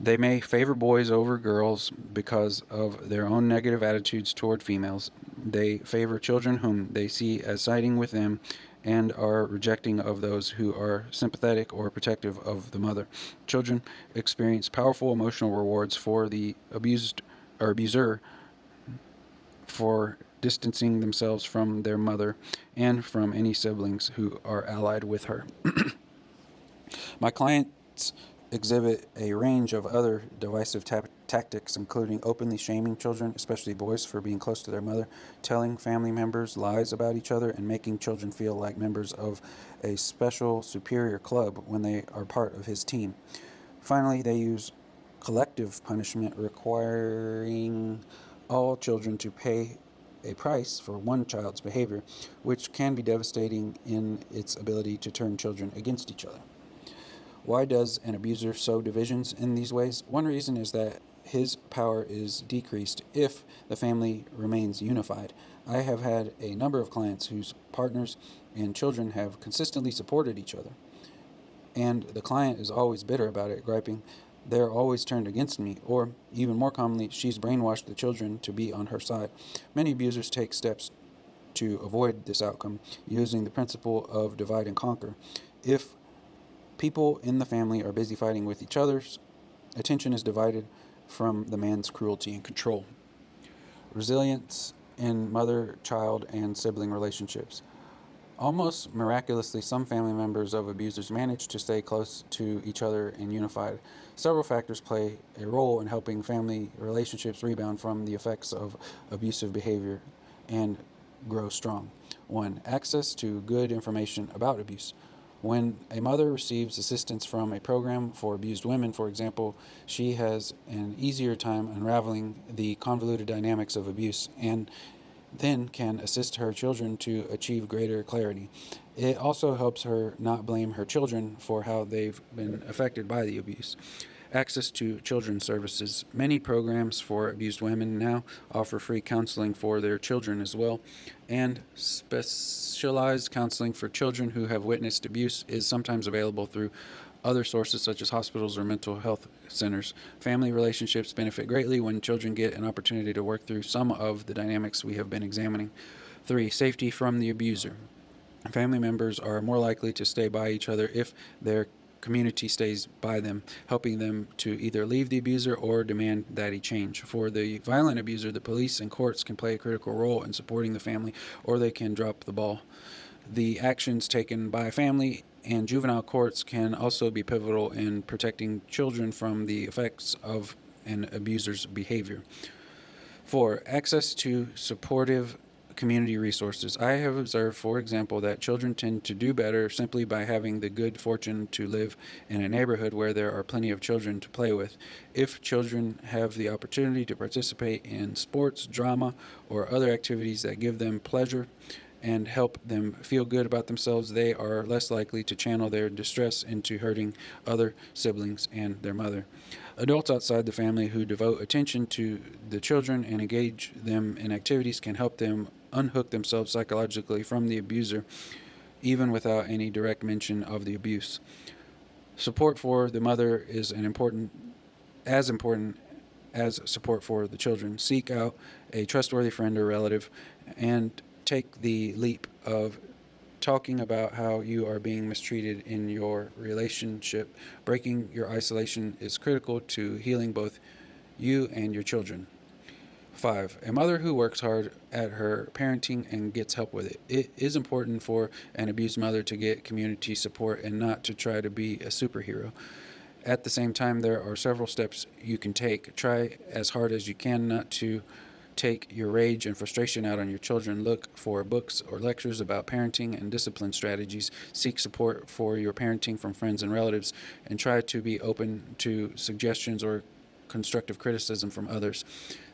They may favor boys over girls because of their own negative attitudes toward females. They favor children whom they see as siding with them and are rejecting of those who are sympathetic or protective of the mother. Children experience powerful emotional rewards for the abused or abuser for distancing themselves from their mother and from any siblings who are allied with her. My clients exhibit a range of other divisive tactics, including openly shaming children, especially boys, for being close to their mother, telling family members lies about each other, and making children feel like members of a special superior club when they are part of his team. Finally, they use collective punishment, requiring all children to pay a price for one child's behavior, which can be devastating in its ability to turn children against each other. Why does an abuser sow divisions in these ways? One reason is that his power is decreased if the family remains unified. I have had a number of clients whose partners and children have consistently supported each other, and the client is always bitter about it, griping, "They're always turned against me," or even more commonly, "She's brainwashed the children to be on her side." Many abusers take steps to avoid this outcome, using the principle of divide and conquer. If people in the family are busy fighting with each other's, attention is divided from the man's cruelty and control. Resilience in mother, child, and sibling relationships. Almost miraculously, some family members of abusers manage to stay close to each other and unified. Several factors play a role in helping family relationships rebound from the effects of abusive behavior and grow strong. 1. Access to good information about abuse. When a mother receives assistance from a program for abused women, for example, she has an easier time unraveling the convoluted dynamics of abuse and then can assist her children to achieve greater clarity. It also helps her not blame her children for how they've been affected by the abuse. Access to children's services. Many programs for abused women now offer free counseling for their children as well, and specialized counseling for children who have witnessed abuse is sometimes available through other sources such as hospitals or mental health centers. Family relationships benefit greatly when children get an opportunity to work through some of the dynamics we have been examining. 3. Safety from the abuser. Family members are more likely to stay by each other if their community stays by them, helping them to either leave the abuser or demand that he change. For the violent abuser, the police and courts can play a critical role in supporting the family, or they can drop the ball. The actions taken by family and juvenile courts can also be pivotal in protecting children from the effects of an abuser's behavior. 4. Access to supportive community resources. I have observed, for example, that children tend to do better simply by having the good fortune to live in a neighborhood where there are plenty of children to play with. If children have the opportunity to participate in sports, drama, or other activities that give them pleasure and help them feel good about themselves, they are less likely to channel their distress into hurting other siblings and their mother. Adults outside the family who devote attention to the children and engage them in activities can help them unhook themselves psychologically from the abuser, even without any direct mention of the abuse. Support for the mother is as important as support for the children. Seek out a trustworthy friend or relative and take the leap of talking about how you are being mistreated in your relationship. Breaking your isolation is critical to healing both you and your children. 5. A mother who works hard at her parenting and gets help with it. It is important for an abused mother to get community support and not to try to be a superhero. At the same time, there are several steps you can take. Try as hard as you can not to take your rage and frustration out on your children. Look for books or lectures about parenting and discipline strategies. Seek support for your parenting from friends and relatives, and try to be open to suggestions or constructive criticism from others.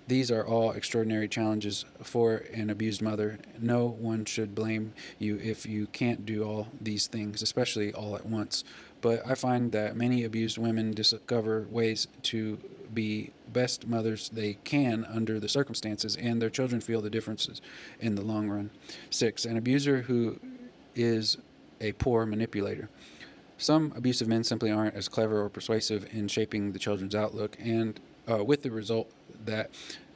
These are all extraordinary challenges for an abused mother. No one should blame you if you can't do all these things, especially all at once. But I find that many abused women discover ways to be best mothers they can under the circumstances, and their children feel the differences in the long run. 6. An abuser who is a poor manipulator. Some abusive men simply aren't as clever or persuasive in shaping the children's outlook, and with the result that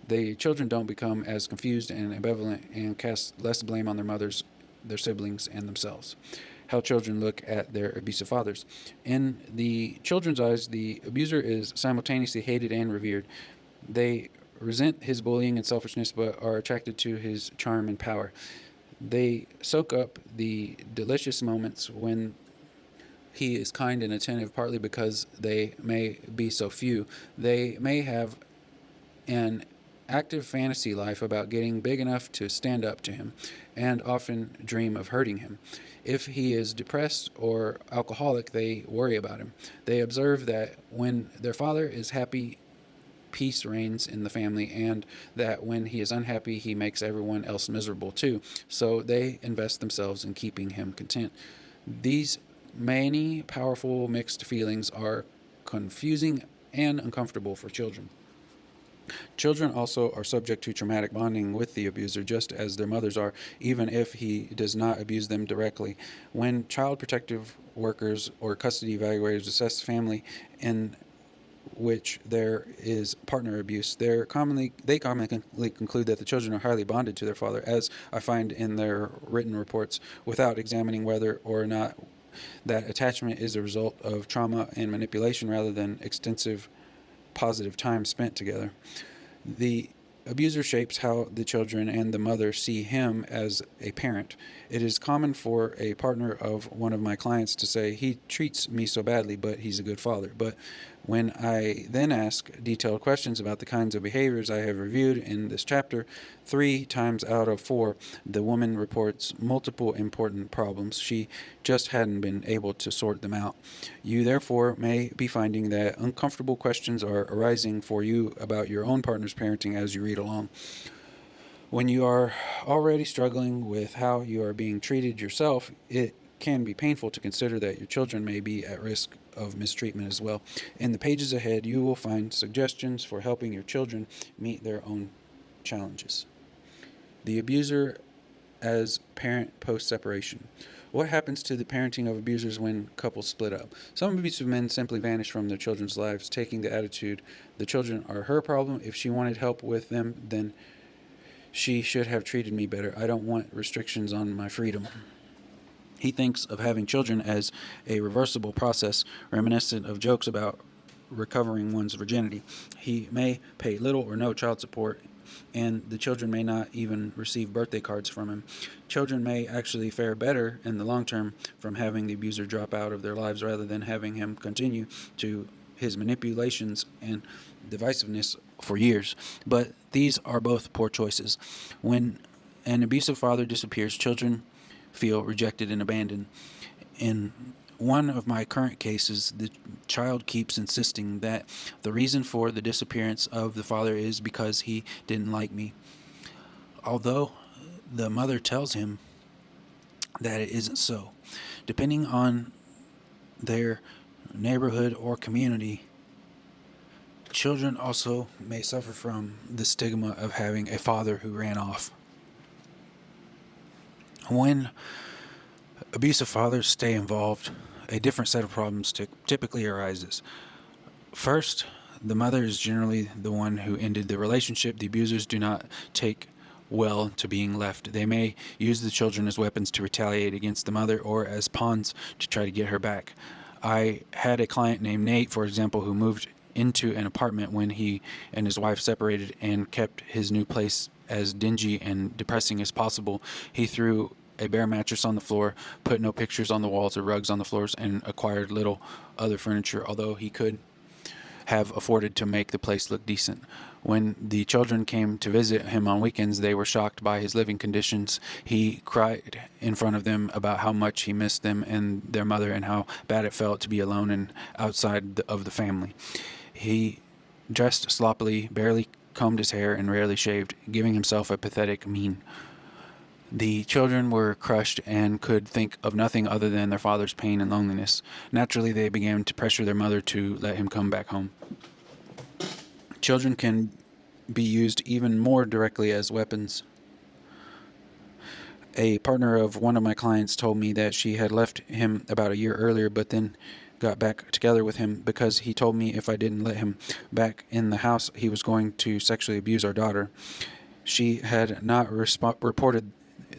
the children don't become as confused and ambivalent and cast less blame on their mothers, their siblings, and themselves. How children look at their abusive fathers. In the children's eyes, the abuser is simultaneously hated and revered. They resent his bullying and selfishness, but are attracted to his charm and power. They soak up the delicious moments when he is kind and attentive, partly because they may be so few. They may have an active fantasy life about getting big enough to stand up to him, and often dream of hurting him. If he is depressed or alcoholic, they worry about him. They observe that when their father is happy, peace reigns in the family, and that when he is unhappy, he makes everyone else miserable too. So they invest themselves in keeping him content. These many powerful mixed feelings are confusing and uncomfortable for children. Children also are subject to traumatic bonding with the abuser, just as their mothers are, even if he does not abuse them directly. When child protective workers or custody evaluators assess family in which there is partner abuse, they commonly conclude that the children are highly bonded to their father, as I find in their written reports, without examining whether or not that attachment is a result of trauma and manipulation rather than extensive positive time spent together. The abuser shapes how the children and the mother see him as a parent. It is common for a partner of one of my clients to say, "He treats me so badly, but he's a good father." But when I then ask detailed questions about the kinds of behaviors I have reviewed in this chapter, 3 times out of 4, the woman reports multiple important problems. She just hadn't been able to sort them out. You therefore may be finding that uncomfortable questions are arising for you about your own partner's parenting as you read along. When you are already struggling with how you are being treated yourself, it can be painful to consider that your children may be at risk of mistreatment as well. In the pages ahead, you will find suggestions for helping your children meet their own challenges. The abuser as parent post-separation. What happens to the parenting of abusers when couples split up? Some abusive men simply vanish from their children's lives, taking the attitude, the children are her problem. If she wanted help with them, then she should have treated me better. I don't want restrictions on my freedom. He thinks of having children as a reversible process, reminiscent of jokes about recovering one's virginity. He may pay little or no child support, and the children may not even receive birthday cards from him. Children may actually fare better in the long term from having the abuser drop out of their lives rather than having him continue to his manipulations and divisiveness for years. But these are both poor choices. When an abusive father disappears, children feel rejected and abandoned. In one of my current cases, the child keeps insisting that the reason for the disappearance of the father is because he didn't like me. Although the mother tells him that it isn't so. Depending on their neighborhood or community, Children also may suffer from the stigma of having a father who ran off. When abusive fathers stay involved, a different set of problems typically arises. First, the mother is generally the one who ended the relationship. The abusers do not take well to being left. They may use the children as weapons to retaliate against the mother or as pawns to try to get her back. I had a client named Nate, for example, who moved into an apartment when he and his wife separated and kept his new place as dingy and depressing as possible. He threw a bare mattress on the floor, put no pictures on the walls or rugs on the floors, and acquired little other furniture, although he could have afforded to make the place look decent. When the children came to visit him on weekends, they were shocked by his living conditions. He cried in front of them about how much he missed them and their mother and how bad it felt to be alone and outside of the family. He dressed sloppily, barely combed his hair, and rarely shaved, giving himself a pathetic mien. The children were crushed and could think of nothing other than their father's pain and loneliness. Naturally, they began to pressure their mother to let him come back home. Children can be used even more directly as weapons. A partner of one of my clients told me that she had left him about a year earlier, but then got back together with him because he told me if I didn't let him back in the house, he was going to sexually abuse our daughter. She had not reported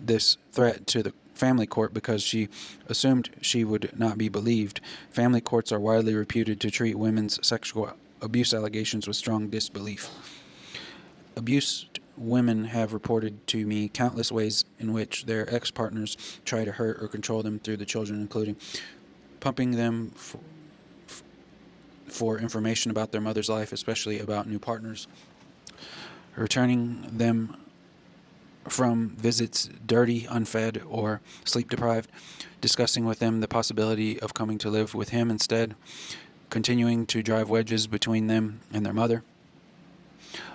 this threat to the family court because she assumed she would not be believed. Family courts are widely reputed to treat women's sexual abuse allegations with strong disbelief. Abused women have reported to me countless ways in which their ex-partners try to hurt or control them through the children, including pumping them for information about their mother's life, especially about new partners, returning them from visits dirty, unfed, or sleep deprived, discussing with them the possibility of coming to live with him instead, continuing to drive wedges between them and their mother,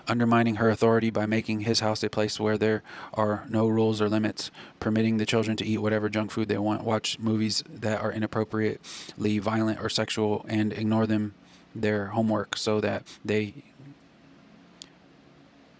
undermining her authority by making his house a place where there are no rules or limits, permitting the children to eat whatever junk food they want, watch movies that are inappropriately violent or sexual, and ignore their homework so that they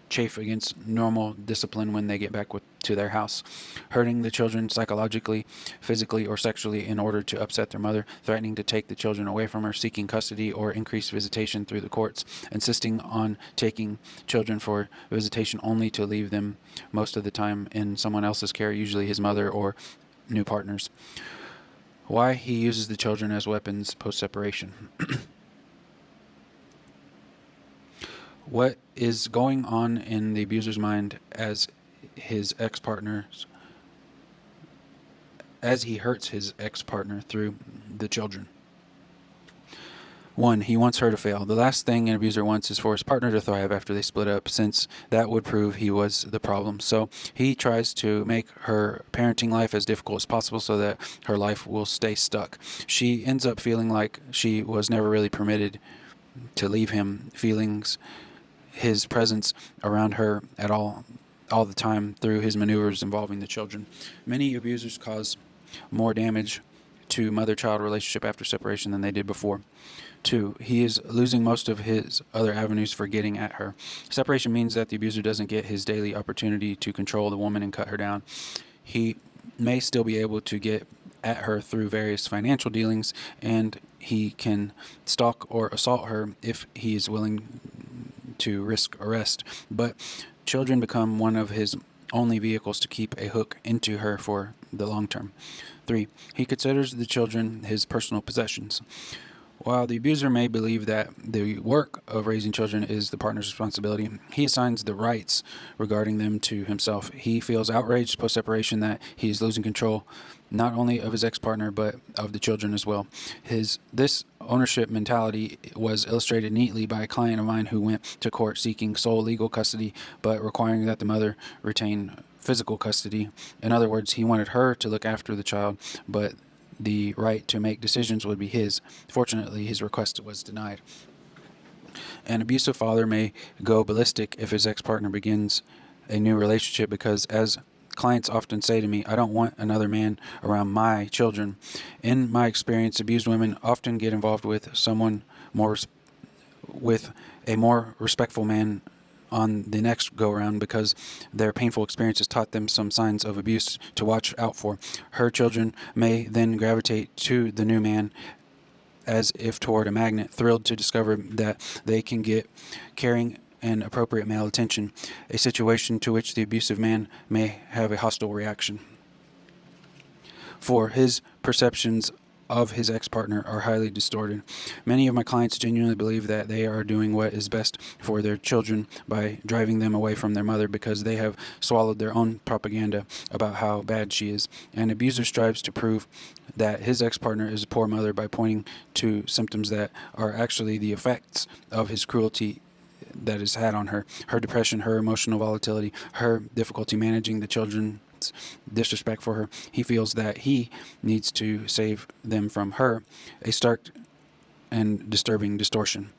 chafe against normal discipline when they get back to their house, hurting the children psychologically, physically, or sexually in order to upset their mother, threatening to take the children away from her, seeking custody or increased visitation through the courts, insisting on taking children for visitation only to leave them most of the time in someone else's care, usually his mother or new partners. Why he uses the children as weapons post-separation. What is going on in the abuser's mind as he hurts his ex-partner through the children? 1. He wants her to fail. The last thing an abuser wants is for his partner to thrive after they split up, since that would prove he was the problem. So he tries to make her parenting life as difficult as possible so that her life will stay stuck. She ends up feeling like she was never really permitted to leave him, feelings his presence around her at all the time through his maneuvers involving the children. Many abusers cause more damage to mother-child relationship after separation than they did before. 2. He is losing most of his other avenues for getting at her. Separation means that the abuser doesn't get his daily opportunity to control the woman and cut her down. He may still be able to get at her through various financial dealings, and he can stalk or assault her if he is willing to risk arrest, but children become one of his only vehicles to keep a hook into her for the long term. 3. He considers the children his personal possessions. While the abuser may believe that the work of raising children is the partner's responsibility, he assigns the rights regarding them to himself. He feels outraged post-separation that he is losing control not only of his ex-partner but of the children as well. This ownership mentality was illustrated neatly by a client of mine who went to court seeking sole legal custody but requiring that the mother retain physical custody. In other words, he wanted her to look after the child, but the right to make decisions would be his. Fortunately, his request was denied. An abusive father may go ballistic if his ex-partner begins a new relationship because, as clients often say to me, I don't want another man around my children. In my experience, abused women often get involved with someone with a more respectful man on the next go around because their painful experiences taught them some signs of abuse to watch out for. Her children may then gravitate to the new man as if toward a magnet, thrilled to discover that they can get caring and appropriate male attention, a situation to which the abusive man may have a hostile reaction. For his perceptions of his ex-partner are highly distorted. Many of my clients genuinely believe that they are doing what is best for their children by driving them away from their mother because they have swallowed their own propaganda about how bad she is. An abuser strives to prove that his ex-partner is a poor mother by pointing to symptoms that are actually the effects of his cruelty that is had on her depression, her emotional volatility, her difficulty managing the children's disrespect for her. He feels that he needs to save them from her, a stark and disturbing distortion.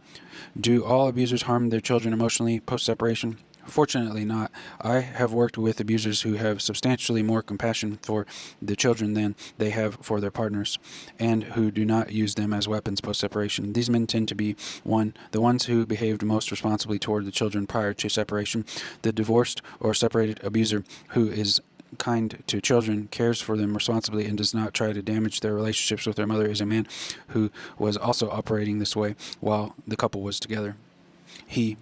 Do all abusers harm their children emotionally post-separation? Fortunately not. I have worked with abusers who have substantially more compassion for the children than they have for their partners, and who do not use them as weapons post-separation. These men tend to be the ones who behaved most responsibly toward the children prior to separation. The divorced or separated abuser who is kind to children, cares for them responsibly, and does not try to damage their relationships with their mother is a man who was also operating this way while the couple was together. He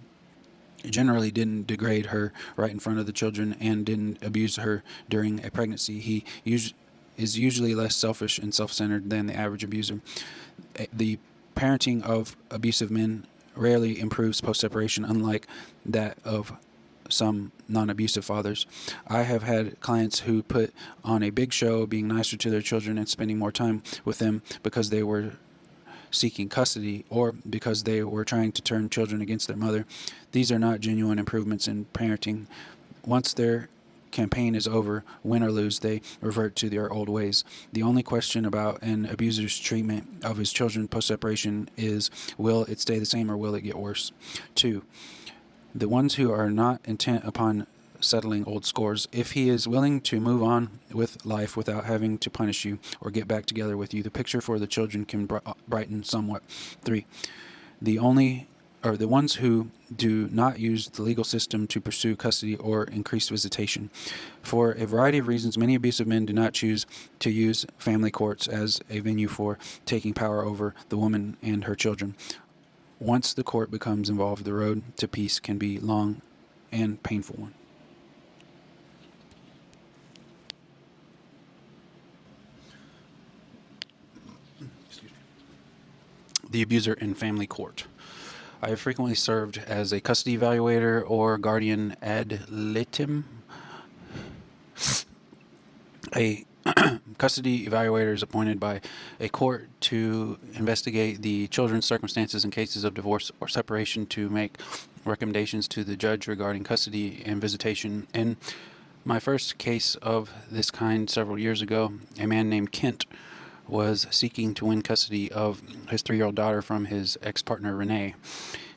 generally didn't degrade her right in front of the children and didn't abuse her during a pregnancy. He is usually less selfish and self-centered than the average abuser. The parenting of abusive men rarely improves post-separation, unlike that of some non-abusive fathers. I have had clients who put on a big show, being nicer to their children and spending more time with them because they were seeking custody or because they were trying to turn children against their mother. These are not genuine improvements in parenting. Once their campaign is over, win or lose, they revert to their old ways. The only question about an abuser's treatment of his children post-separation is, will it stay the same or will it get worse? 2. The ones who are not intent upon settling old scores. If he is willing to move on with life without having to punish you or get back together with you, the picture for the children can brighten somewhat. 3. The ones who do not use the legal system to pursue custody or increased visitation. For a variety of reasons, many abusive men do not choose to use family courts as a venue for taking power over the woman and her children. Once the court becomes involved, the road to peace can be long and painful one. The abuser in family court. I have frequently served as a custody evaluator or guardian ad litem. A custody evaluator is appointed by a court to investigate the children's circumstances in cases of divorce or separation, to make recommendations to the judge regarding custody and visitation. In my first case of this kind several years ago, a man named Kent was seeking to win custody of his 3-year-old daughter from his ex-partner Renee.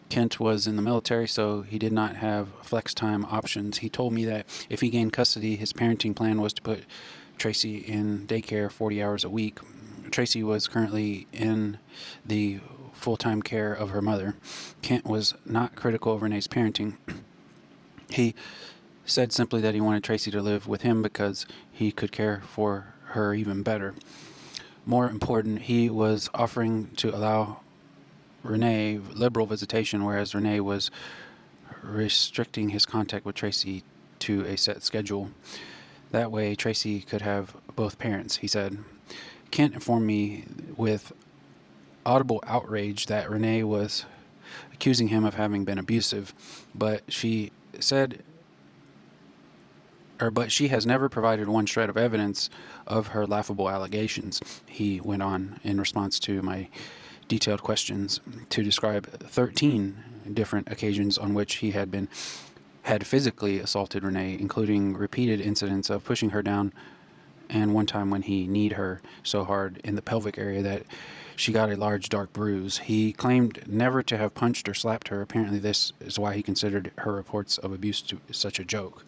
Kent was in the military, so he did not have flex time options. He told me that if he gained custody, his parenting plan was to put Tracy in daycare 40 hours a week. Tracy was currently in the full-time care of her mother. Kent was not critical of Renee's parenting. He said simply that he wanted Tracy to live with him because he could care for her even better. More important, he was offering to allow Renee liberal visitation, whereas Renee was restricting his contact with Tracy to a set schedule. That way, Tracy could have both parents, he said. Kent informed me with audible outrage that Renee was accusing him of having been abusive, but she has never provided one shred of evidence of her laughable allegations, he went on in response to my detailed questions to describe 13 different occasions on which he had physically assaulted Renee, including repeated incidents of pushing her down, and one time when he kneed her so hard in the pelvic area that she got a large dark bruise. He claimed never to have punched or slapped her. Apparently this is why he considered her reports of abuse such a joke.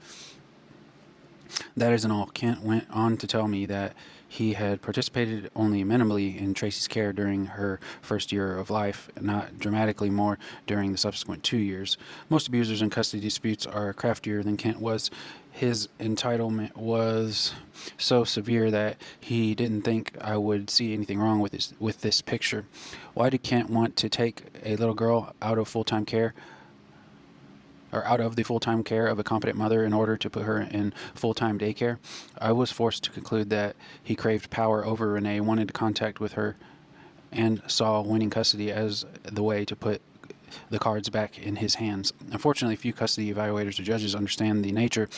That isn't all. Kent went on to tell me that he had participated only minimally in Tracy's care during her first year of life, not dramatically more during the subsequent 2 years. Most abusers in custody disputes are craftier than Kent was. His entitlement was so severe that he didn't think I would see anything wrong with this picture. Why did Kent want to take a little girl out of full-time care? Or out of the full-time care of a competent mother in order to put her in full-time daycare? I was forced to conclude that he craved power over Renee, wanted contact with her, and saw winning custody as the way to put the cards back in his hands. Unfortunately, few custody evaluators or judges understand the nature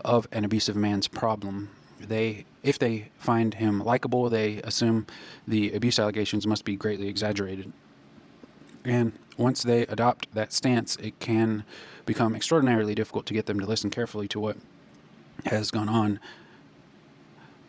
of an abusive man's problem. If they find him likable, they assume the abuse allegations must be greatly exaggerated. And once they adopt that stance, it can become extraordinarily difficult to get them to listen carefully to what has gone on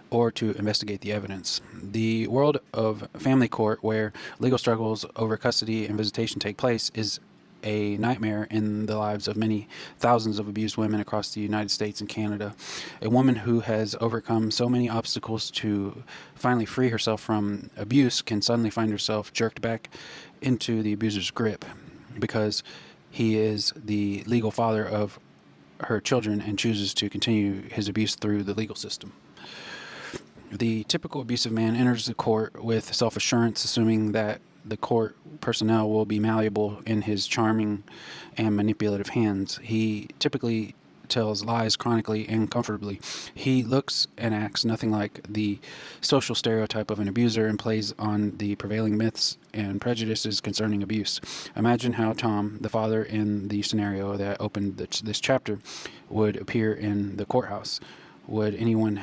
or to investigate the evidence. The world of family court, where legal struggles over custody and visitation take place, is a nightmare in the lives of many thousands of abused women across the United States and Canada. A woman who has overcome so many obstacles to finally free herself from abuse can suddenly find herself jerked back into the abuser's grip because he is the legal father of her children and chooses to continue his abuse through the legal system. The typical abusive man enters the court with self-assurance, assuming that the court personnel will be malleable in his charming and manipulative hands. He typically tells lies chronically and comfortably. He looks and acts nothing like the social stereotype of an abuser and plays on the prevailing myths and prejudices concerning abuse. Imagine how Tom, the father in the scenario that opened this chapter, would appear in the courthouse. Would anyone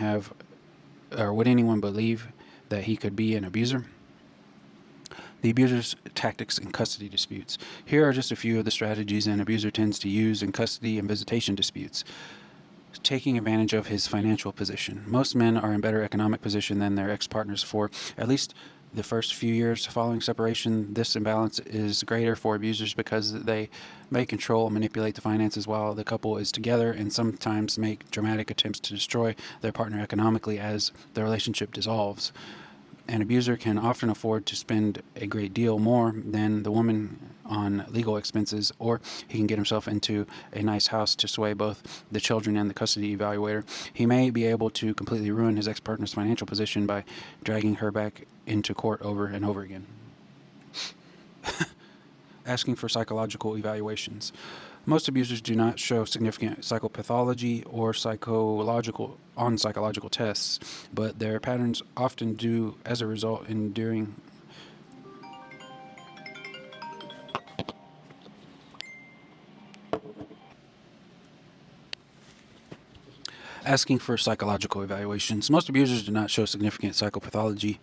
believe that he could be an abuser? The abuser's tactics in custody disputes. Here are just a few of the strategies an abuser tends to use in custody and visitation disputes. Taking advantage of his financial position. Most men are in better economic position than their ex-partners for at least the first few years following separation. This imbalance is greater for abusers because they may control and manipulate the finances while the couple is together, and sometimes make dramatic attempts to destroy their partner economically as the relationship dissolves. An abuser can often afford to spend a great deal more than the woman on legal expenses, or he can get himself into a nice house to sway both the children and the custody evaluator. He may be able to completely ruin his ex-partner's financial position by dragging her back into court over and over again. Asking for psychological evaluations. Most abusers do not show significant psychopathology or psychological tests, but their patterns often do as a result enduring asking for psychological evaluations. Most abusers do not show significant psychopathology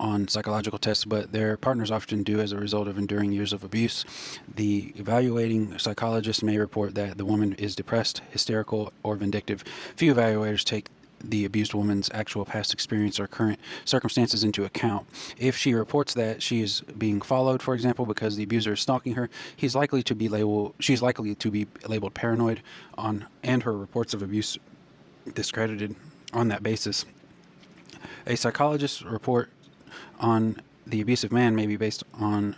on psychological tests, but their partners often do as a result of enduring years of abuse. The evaluating psychologist may report that the woman is depressed, hysterical, or vindictive. Few evaluators take the abused woman's actual past experience or current circumstances into account. If she reports that she is being followed, for example, because the abuser is stalking her, she's likely to be labeled paranoid and her reports of abuse discredited on that basis. A psychologist's report on the abusive man may be based on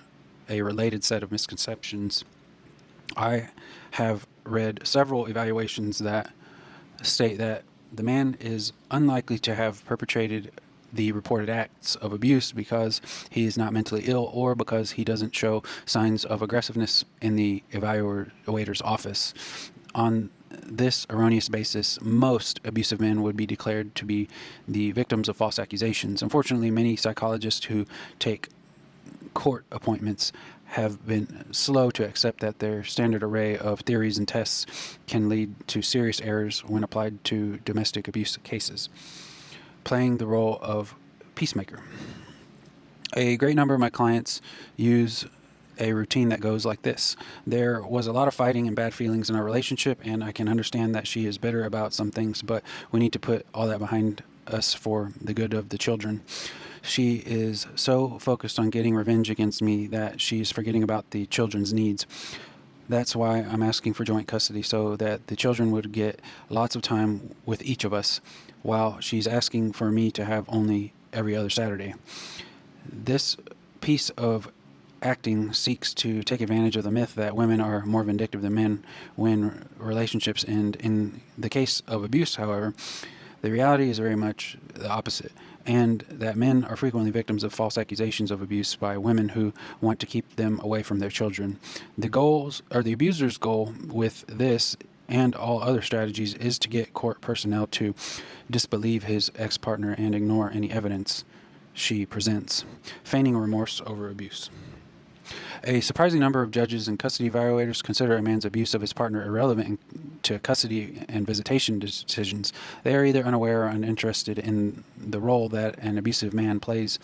a related set of misconceptions. I have read several evaluations that state that the man is unlikely to have perpetrated the reported acts of abuse because he is not mentally ill or because he doesn't show signs of aggressiveness in the evaluator's office. On this erroneous basis, most abusive men would be declared to be the victims of false accusations. Unfortunately, many psychologists who take court appointments have been slow to accept that their standard array of theories and tests can lead to serious errors when applied to domestic abuse cases. Playing the role of peacemaker. A great number of my clients use a routine that goes like this. There was a lot of fighting and bad feelings in our relationship, and I can understand that she is bitter about some things, but we need to put all that behind us for the good of the children. She is so focused on getting revenge against me that she's forgetting about the children's needs. That's why I'm asking for joint custody, so that the children would get lots of time with each of us, while she's asking for me to have only every other Saturday. This piece of acting seeks to take advantage of the myth that women are more vindictive than men when relationships end. In the case of abuse, however, the reality is very much the opposite, and that men are frequently victims of false accusations of abuse by women who want to keep them away from their children. The abuser's goal with this and all other strategies is to get court personnel to disbelieve his ex-partner and ignore any evidence she presents, feigning remorse over abuse. A surprising number of judges and custody evaluators consider a man's abuse of his partner irrelevant to custody and visitation decisions. They are either unaware or uninterested in the role that an abusive man plays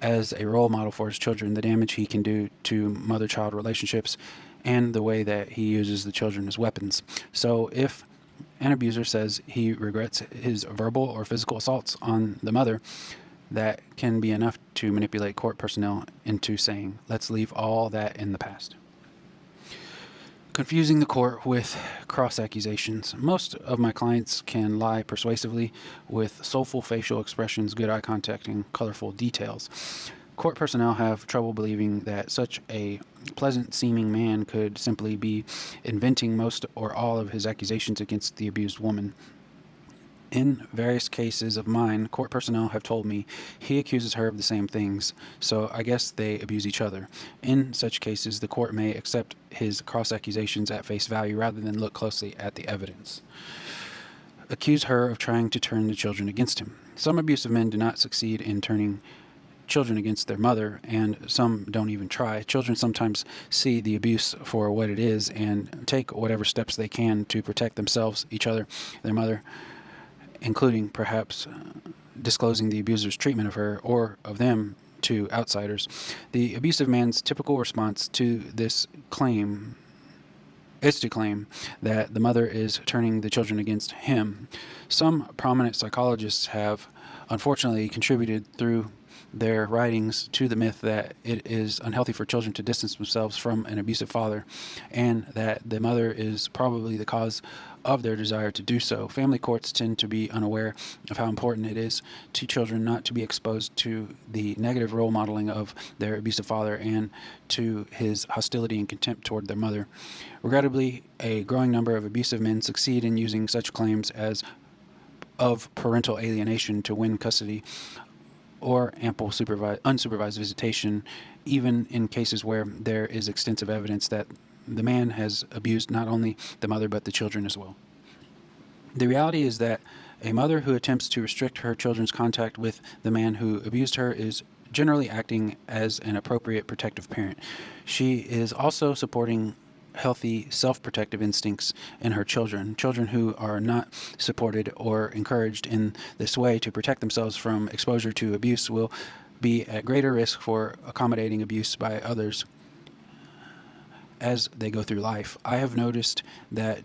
as a role model for his children, the damage he can do to mother-child relationships, and the way that he uses the children as weapons. So if an abuser says he regrets his verbal or physical assaults on the mother, that can be enough to manipulate court personnel into saying, let's leave all that in the past. Confusing the court with cross accusations. Most of my clients can lie persuasively with soulful facial expressions, good eye contact, and colorful details. Court personnel have trouble believing that such a pleasant-seeming man could simply be inventing most or all of his accusations against the abused woman. In various cases of mine, court personnel have told me he accuses her of the same things, so I guess they abuse each other. In such cases, the court may accept his cross-accusations at face value rather than look closely at the evidence. Accuse her of trying to turn the children against him. Some abusive men do not succeed in turning children against their mother, and some don't even try. Children sometimes see the abuse for what it is and take whatever steps they can to protect themselves, each other, their mother, including perhaps disclosing the abuser's treatment of her or of them to outsiders. The abusive man's typical response to this claim is to claim that the mother is turning the children against him. Some prominent psychologists have unfortunately contributed through their writings to the myth that it is unhealthy for children to distance themselves from an abusive father, and that the mother is probably the cause of their desire to do so. Family courts tend to be unaware of how important it is to children not to be exposed to the negative role modeling of their abusive father and to his hostility and contempt toward their mother. Regrettably, a growing number of abusive men succeed in using such claims as of parental alienation to win custody or ample unsupervised visitation, even in cases where there is extensive evidence that the man has abused not only the mother but the children as well. The reality is that a mother who attempts to restrict her children's contact with the man who abused her is generally acting as an appropriate protective parent. She is also supporting healthy self-protective instincts in her children. Children who are not supported or encouraged in this way to protect themselves from exposure to abuse will be at greater risk for accommodating abuse by others as they go through life. I have noticed that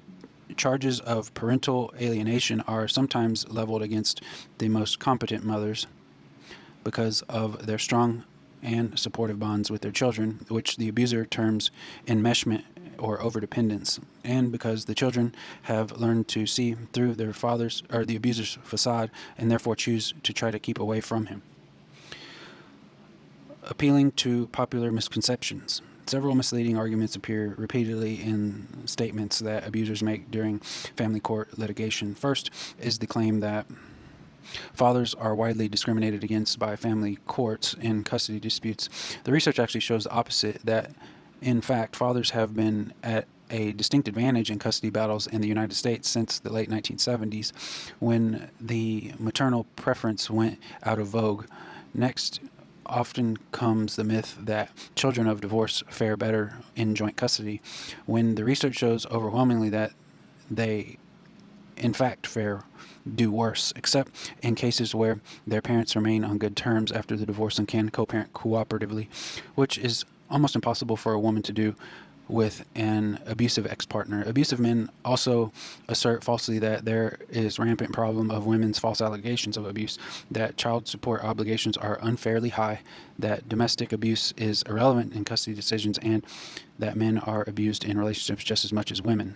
charges of parental alienation are sometimes leveled against the most competent mothers because of their strong and supportive bonds with their children, which the abuser terms enmeshment or overdependence, and because the children have learned to see through their father's or the abuser's facade and therefore choose to try to keep away from him. Appealing to popular misconceptions. Several misleading arguments appear repeatedly in statements that abusers make during family court litigation. First is the claim that fathers are widely discriminated against by family courts in custody disputes. The research actually shows the opposite, that in fact fathers have been at a distinct advantage in custody battles in the United States since the late 1970s, when the maternal preference went out of vogue. Next often comes the myth that children of divorce fare better in joint custody, when the research shows overwhelmingly that they in fact do worse, except in cases where their parents remain on good terms after the divorce and can co-parent cooperatively, which is almost impossible for a woman to do with an abusive ex-partner. Abusive men also assert falsely that there is rampant problem of women's false allegations of abuse, that child support obligations are unfairly high, that domestic abuse is irrelevant in custody decisions, and that men are abused in relationships just as much as women.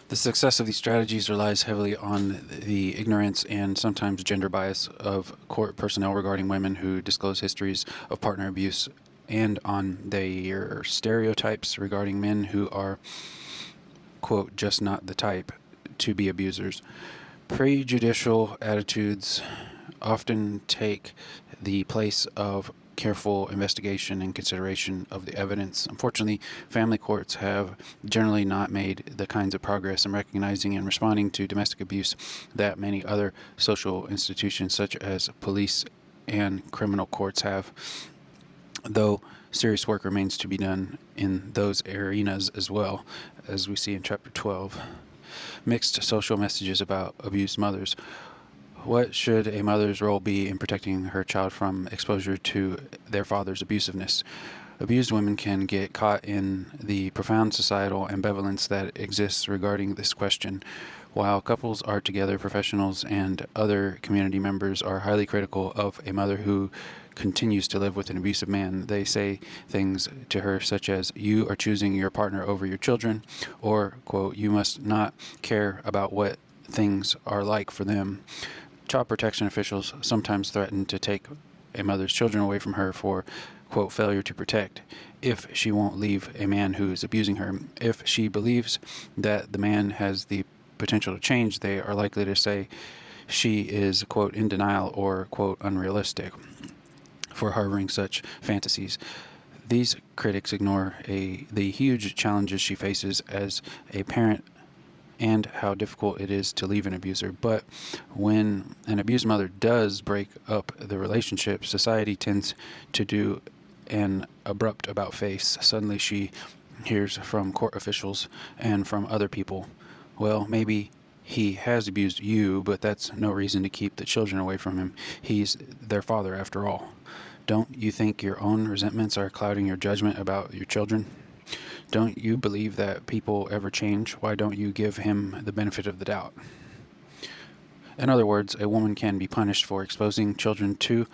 The success of these strategies relies heavily on the ignorance and sometimes gender bias of court personnel regarding women who disclose histories of partner abuse, and on their stereotypes regarding men who are, quote, just not the type to be abusers. Prejudicial attitudes often take the place of careful investigation and consideration of the evidence. Unfortunately, family courts have generally not made the kinds of progress in recognizing and responding to domestic abuse that many other social institutions, such as police and criminal courts, have, though serious work remains to be done in those arenas as well, as we see in Chapter 12. Mixed social messages about abused mothers. What should a mother's role be in protecting her child from exposure to their father's abusiveness? Abused women can get caught in the profound societal ambivalence that exists regarding this question. While couples are together, professionals and other community members are highly critical of a mother who continues to live with an abusive man. They say things to her such as, "You are choosing your partner over your children," or, quote, "You must not care about what things are like for them." Child protection officials sometimes threaten to take a mother's children away from her for, quote, failure to protect, if she won't leave a man who is abusing her. If she believes that the man has the potential to change, they are likely to say she is, quote, in denial or, quote, unrealistic for harboring such fantasies. These critics ignore the huge challenges she faces as a parent and how difficult it is to leave an abuser. But when an abused mother does break up the relationship, society tends to do an abrupt about face. Suddenly she hears from court officials and from other people, "Well, maybe he has abused you, but that's no reason to keep the children away from him. He's their father after all. Don't you think your own resentments are clouding your judgment about your children? Don't you believe that people ever change? Why don't you give him the benefit of the doubt?" In other words, a woman can be punished for exposing children to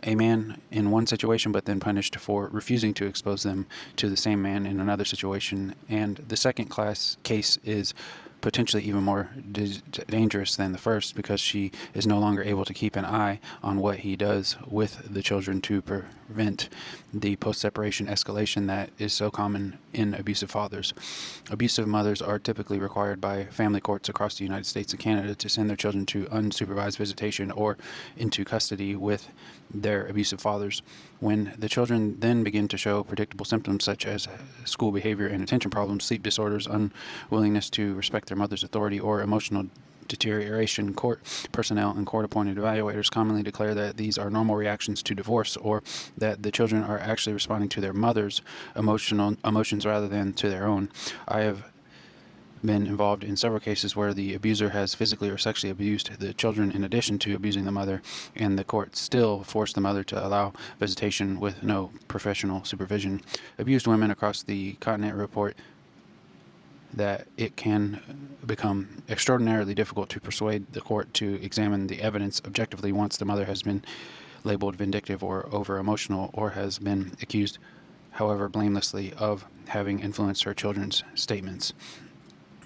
a man in one situation, but then punished for refusing to expose them to the same man in another situation. And the second class case is potentially even more dangerous than the first, because she is no longer able to keep an eye on what he does with the children to prevent the post-separation escalation that is so common in abusive fathers. Abusive mothers are typically required by family courts across the United States and Canada to send their children to unsupervised visitation or into custody with their abusive fathers. When the children then begin to show predictable symptoms such as school behavior and attention problems, sleep disorders, unwillingness to respect their mother's authority, or emotional deterioration, court personnel and court-appointed evaluators commonly declare that these are normal reactions to divorce, or that the children are actually responding to their mother's emotions rather than to their own. I have been involved in several cases where the abuser has physically or sexually abused the children in addition to abusing the mother, and the court still forced the mother to allow visitation with no professional supervision. Abused women across the continent report that it can become extraordinarily difficult to persuade the court to examine the evidence objectively once the mother has been labeled vindictive or over-emotional, or has been accused, however blamelessly, of having influenced her children's statements.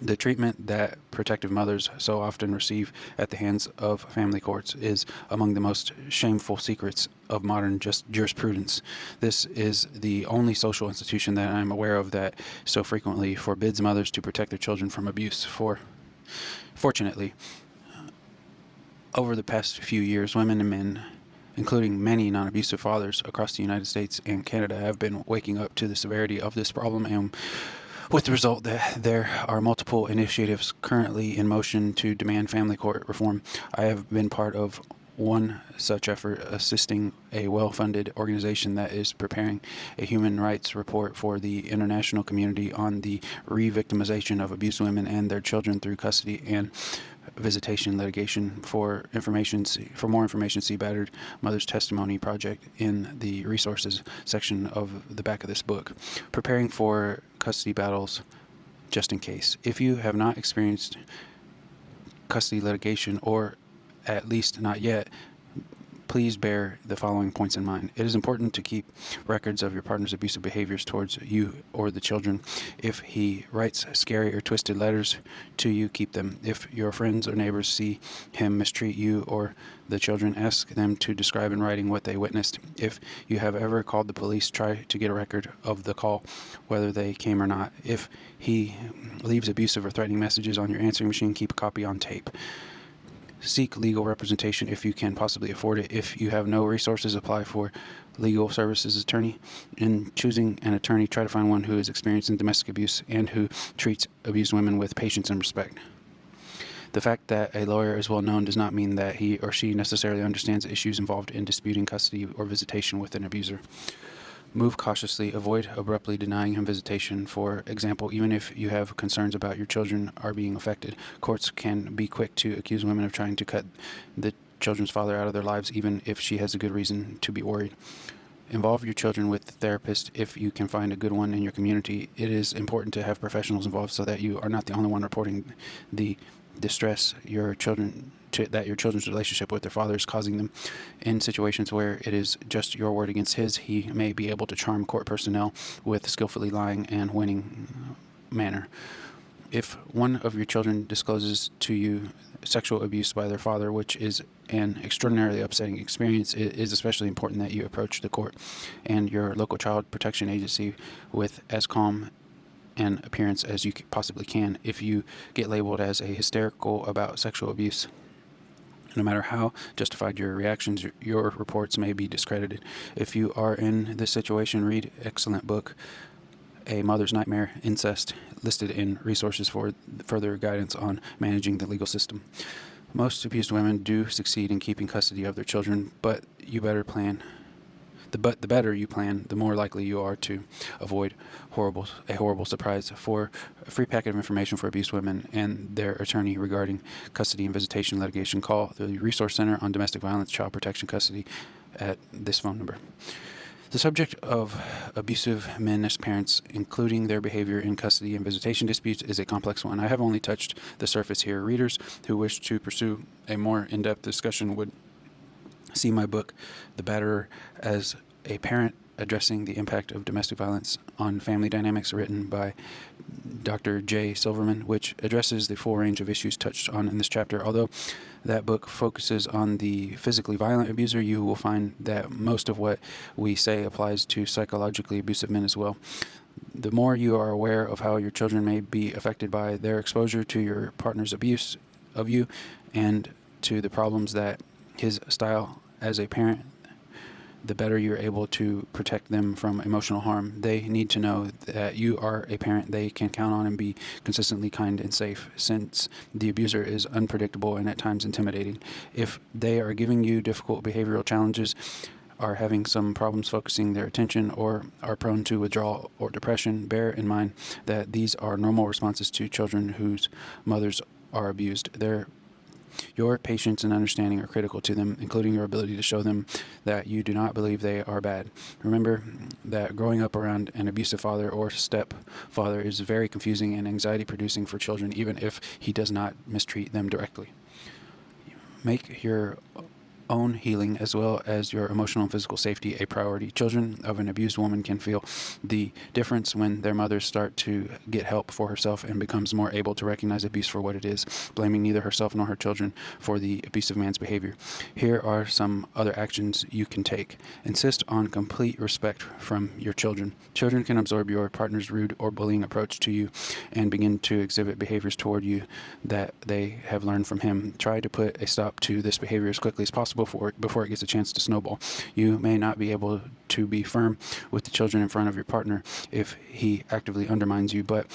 The treatment that protective mothers so often receive at the hands of family courts is among the most shameful secrets of modern jurisprudence. This is the only social institution that I'm aware of that so frequently forbids mothers to protect their children from abuse. Fortunately, over the past few years, women and men, including many non-abusive fathers across the United States and Canada, have been waking up to the severity of this problem, and with the result that there are multiple initiatives currently in motion to demand family court reform. I have been part of one such effort assisting a well-funded organization that is preparing a human rights report for the international community on the re-victimization of abused women and their children through custody and visitation litigation. For more information, see Battered Mother's Testimony Project in the resources section of the back of this book. Preparing for custody battles just in case. If you have not experienced custody litigation, or at least not yet, please bear the following points in mind. It is important to keep records of your partner's abusive behaviors towards you or the children. If he writes scary or twisted letters to you, keep them. If your friends or neighbors see him mistreat you or the children, ask them to describe in writing what they witnessed. If you have ever called the police, try to get a record of the call, whether they came or not. If he leaves abusive or threatening messages on your answering machine, keep a copy on tape. Seek legal representation if you can possibly afford it. If you have no resources, apply for legal services attorney. In choosing an attorney, try to find one who is experienced in domestic abuse and who treats abused women with patience and respect. The fact that a lawyer is well known does not mean that he or she necessarily understands issues involved in disputing custody or visitation with an abuser. Move cautiously. Avoid abruptly denying him visitation. For example, even if you have concerns about your children are being affected, courts can be quick to accuse women of trying to cut the children's father out of their lives, even if she has a good reason to be worried. Involve your children with the therapist if you can find a good one in your community. It is important to have professionals involved so that you are not the only one reporting the distress that your children's relationship with their father is causing them. In situations where it is just your word against his, he may be able to charm court personnel with skillfully lying and winning manner. If one of your children discloses to you sexual abuse by their father, which is an extraordinarily upsetting experience, it is especially important that you approach the court and your local child protection agency with as calm an appearance as you possibly can. If you get labeled as a hysterical about sexual abuse, no matter how justified your reactions, your reports may be discredited. If you are in this situation, read excellent book, A Mother's Nightmare, Incest, listed in resources for further guidance on managing the legal system. Most abused women do succeed in keeping custody of their children, but you better plan. The better you plan, the more likely you are to avoid a horrible surprise. For a free packet of information for abused women and their attorney regarding custody and visitation litigation, call the Resource Center on Domestic Violence, Child Protection, Custody at this phone number. The subject of abusive men as parents, including their behavior in custody and visitation disputes, is a complex one. I have only touched the surface here. Readers who wish to pursue a more in-depth discussion would see my book, The Batterer as a Parent, Addressing the Impact of Domestic Violence on Family Dynamics, written by Dr. J. Silverman, which addresses the full range of issues touched on in this chapter. Although that book focuses on the physically violent abuser, you will find that most of what we say applies to psychologically abusive men as well. The more you are aware of how your children may be affected by their exposure to your partner's abuse of you and to the problems that his style as a parent, the better you're able to protect them from emotional harm. They need to know that you are a parent they can count on and be consistently kind and safe, since the abuser is unpredictable and at times intimidating. If they are giving you difficult behavioral challenges, are having some problems focusing their attention, or are prone to withdrawal or depression, bear in mind that these are normal responses to children whose mothers are abused. Your patience and understanding are critical to them, including your ability to show them that you do not believe they are bad. Remember that growing up around an abusive father or stepfather is very confusing and anxiety-producing for children, even if he does not mistreat them directly. Make your own healing as well as your emotional and physical safety a priority. Children of an abused woman can feel the difference when their mothers start to get help for herself and becomes more able to recognize abuse for what it is, blaming neither herself nor her children for the abusive man's behavior. Here are some other actions you can take. Insist on complete respect from your children. Children can absorb your partner's rude or bullying approach to you and begin to exhibit behaviors toward you that they have learned from him. Try to put a stop to this behavior as quickly as possible before it gets a chance to snowball. You may not be able to be firm with the children in front of your partner if he actively undermines you, but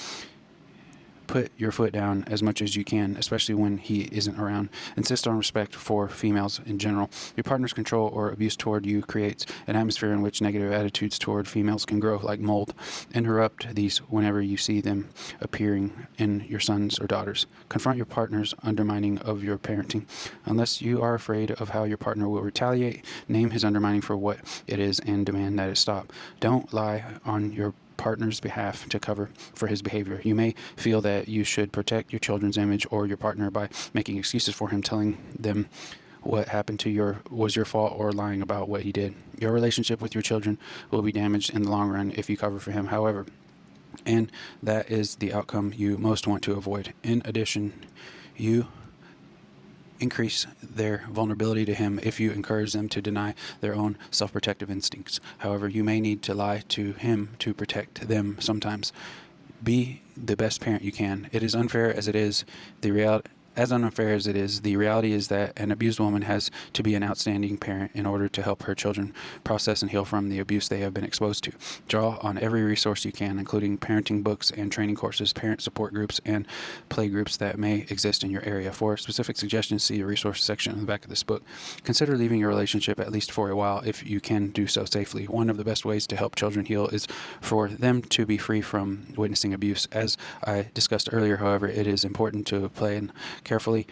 Put your foot down as much as you can, especially when he isn't around. Insist on respect for females in general. Your partner's control or abuse toward you creates an atmosphere in which negative attitudes toward females can grow like mold. Interrupt these whenever you see them appearing in your sons or daughters. Confront your partner's undermining of your parenting. Unless you are afraid of how your partner will retaliate, name his undermining for what it is and demand that it stop. Don't lie on your partner's behalf to cover for his behavior. You may feel that you should protect your children's image or your partner by making excuses for him, telling them what happened was your fault, or lying about what he did. Your relationship with your children will be damaged in the long run if you cover for him, however, and that is the outcome you most want to avoid. In addition, you increase their vulnerability to him if you encourage them to deny their own self-protective instincts. However, you may need to lie to him to protect them sometimes. Be the best parent you can. It is unfair as it is. As unfair as it is, the reality is that an abused woman has to be an outstanding parent in order to help her children process and heal from the abuse they have been exposed to. Draw on every resource you can, including parenting books and training courses, parent support groups, and play groups that may exist in your area. For specific suggestions, see the resource section on the back of this book. Consider leaving your relationship at least for a while if you can do so safely. One of the best ways to help children heal is for them to be free from witnessing abuse. As I discussed earlier, however, it is important to plan carefully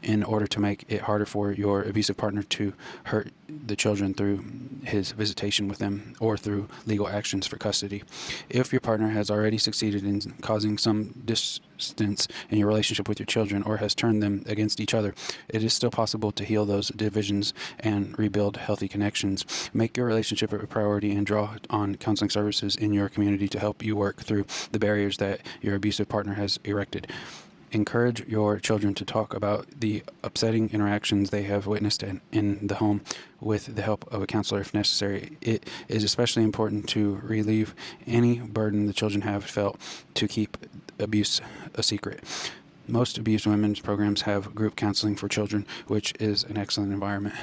in order to make it harder for your abusive partner to hurt the children through his visitation with them or through legal actions for custody. If your partner has already succeeded in causing some distance in your relationship with your children or has turned them against each other, it is still possible to heal those divisions and rebuild healthy connections. Make your relationship a priority and draw on counseling services in your community to help you work through the barriers that your abusive partner has erected. Encourage your children to talk about the upsetting interactions they have witnessed in the home with the help of a counselor if necessary. It is especially important to relieve any burden the children have felt to keep abuse a secret. Most abused women's programs have group counseling for children, which is an excellent environment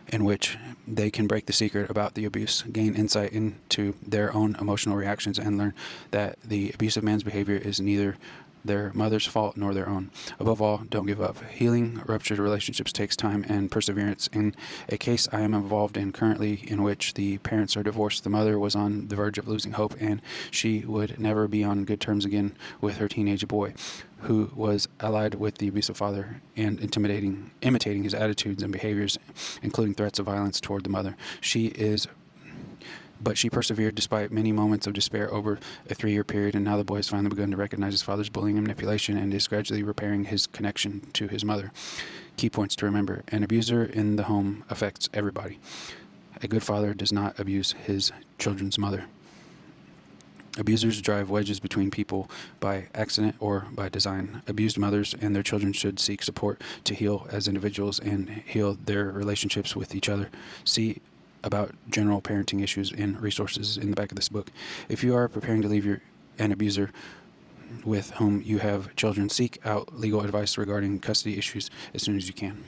in which they can break the secret about the abuse, gain insight into their own emotional reactions, and learn that the abusive man's behavior is neither their mother's fault nor their own. Above all, don't give up. Healing ruptured relationships takes time and perseverance. In a case I am involved in currently, in which the parents are divorced, the mother was on the verge of losing hope, and she would never be on good terms again with her teenage boy, who was allied with the abusive father and imitating his attitudes and behaviors, including threats of violence toward the mother. But she persevered despite many moments of despair over a 3-year period, and now the boy has finally begun to recognize his father's bullying and manipulation and is gradually repairing his connection to his mother. Key points to remember: an abuser in the home affects everybody. A good father does not abuse his children's mother. Abusers drive wedges between people by accident or by design. Abused mothers and their children should seek support to heal as individuals and heal their relationships with each other. See about general parenting issues and resources in the back of this book. If you are preparing to leave an abuser with whom you have children, seek out legal advice regarding custody issues as soon as you can.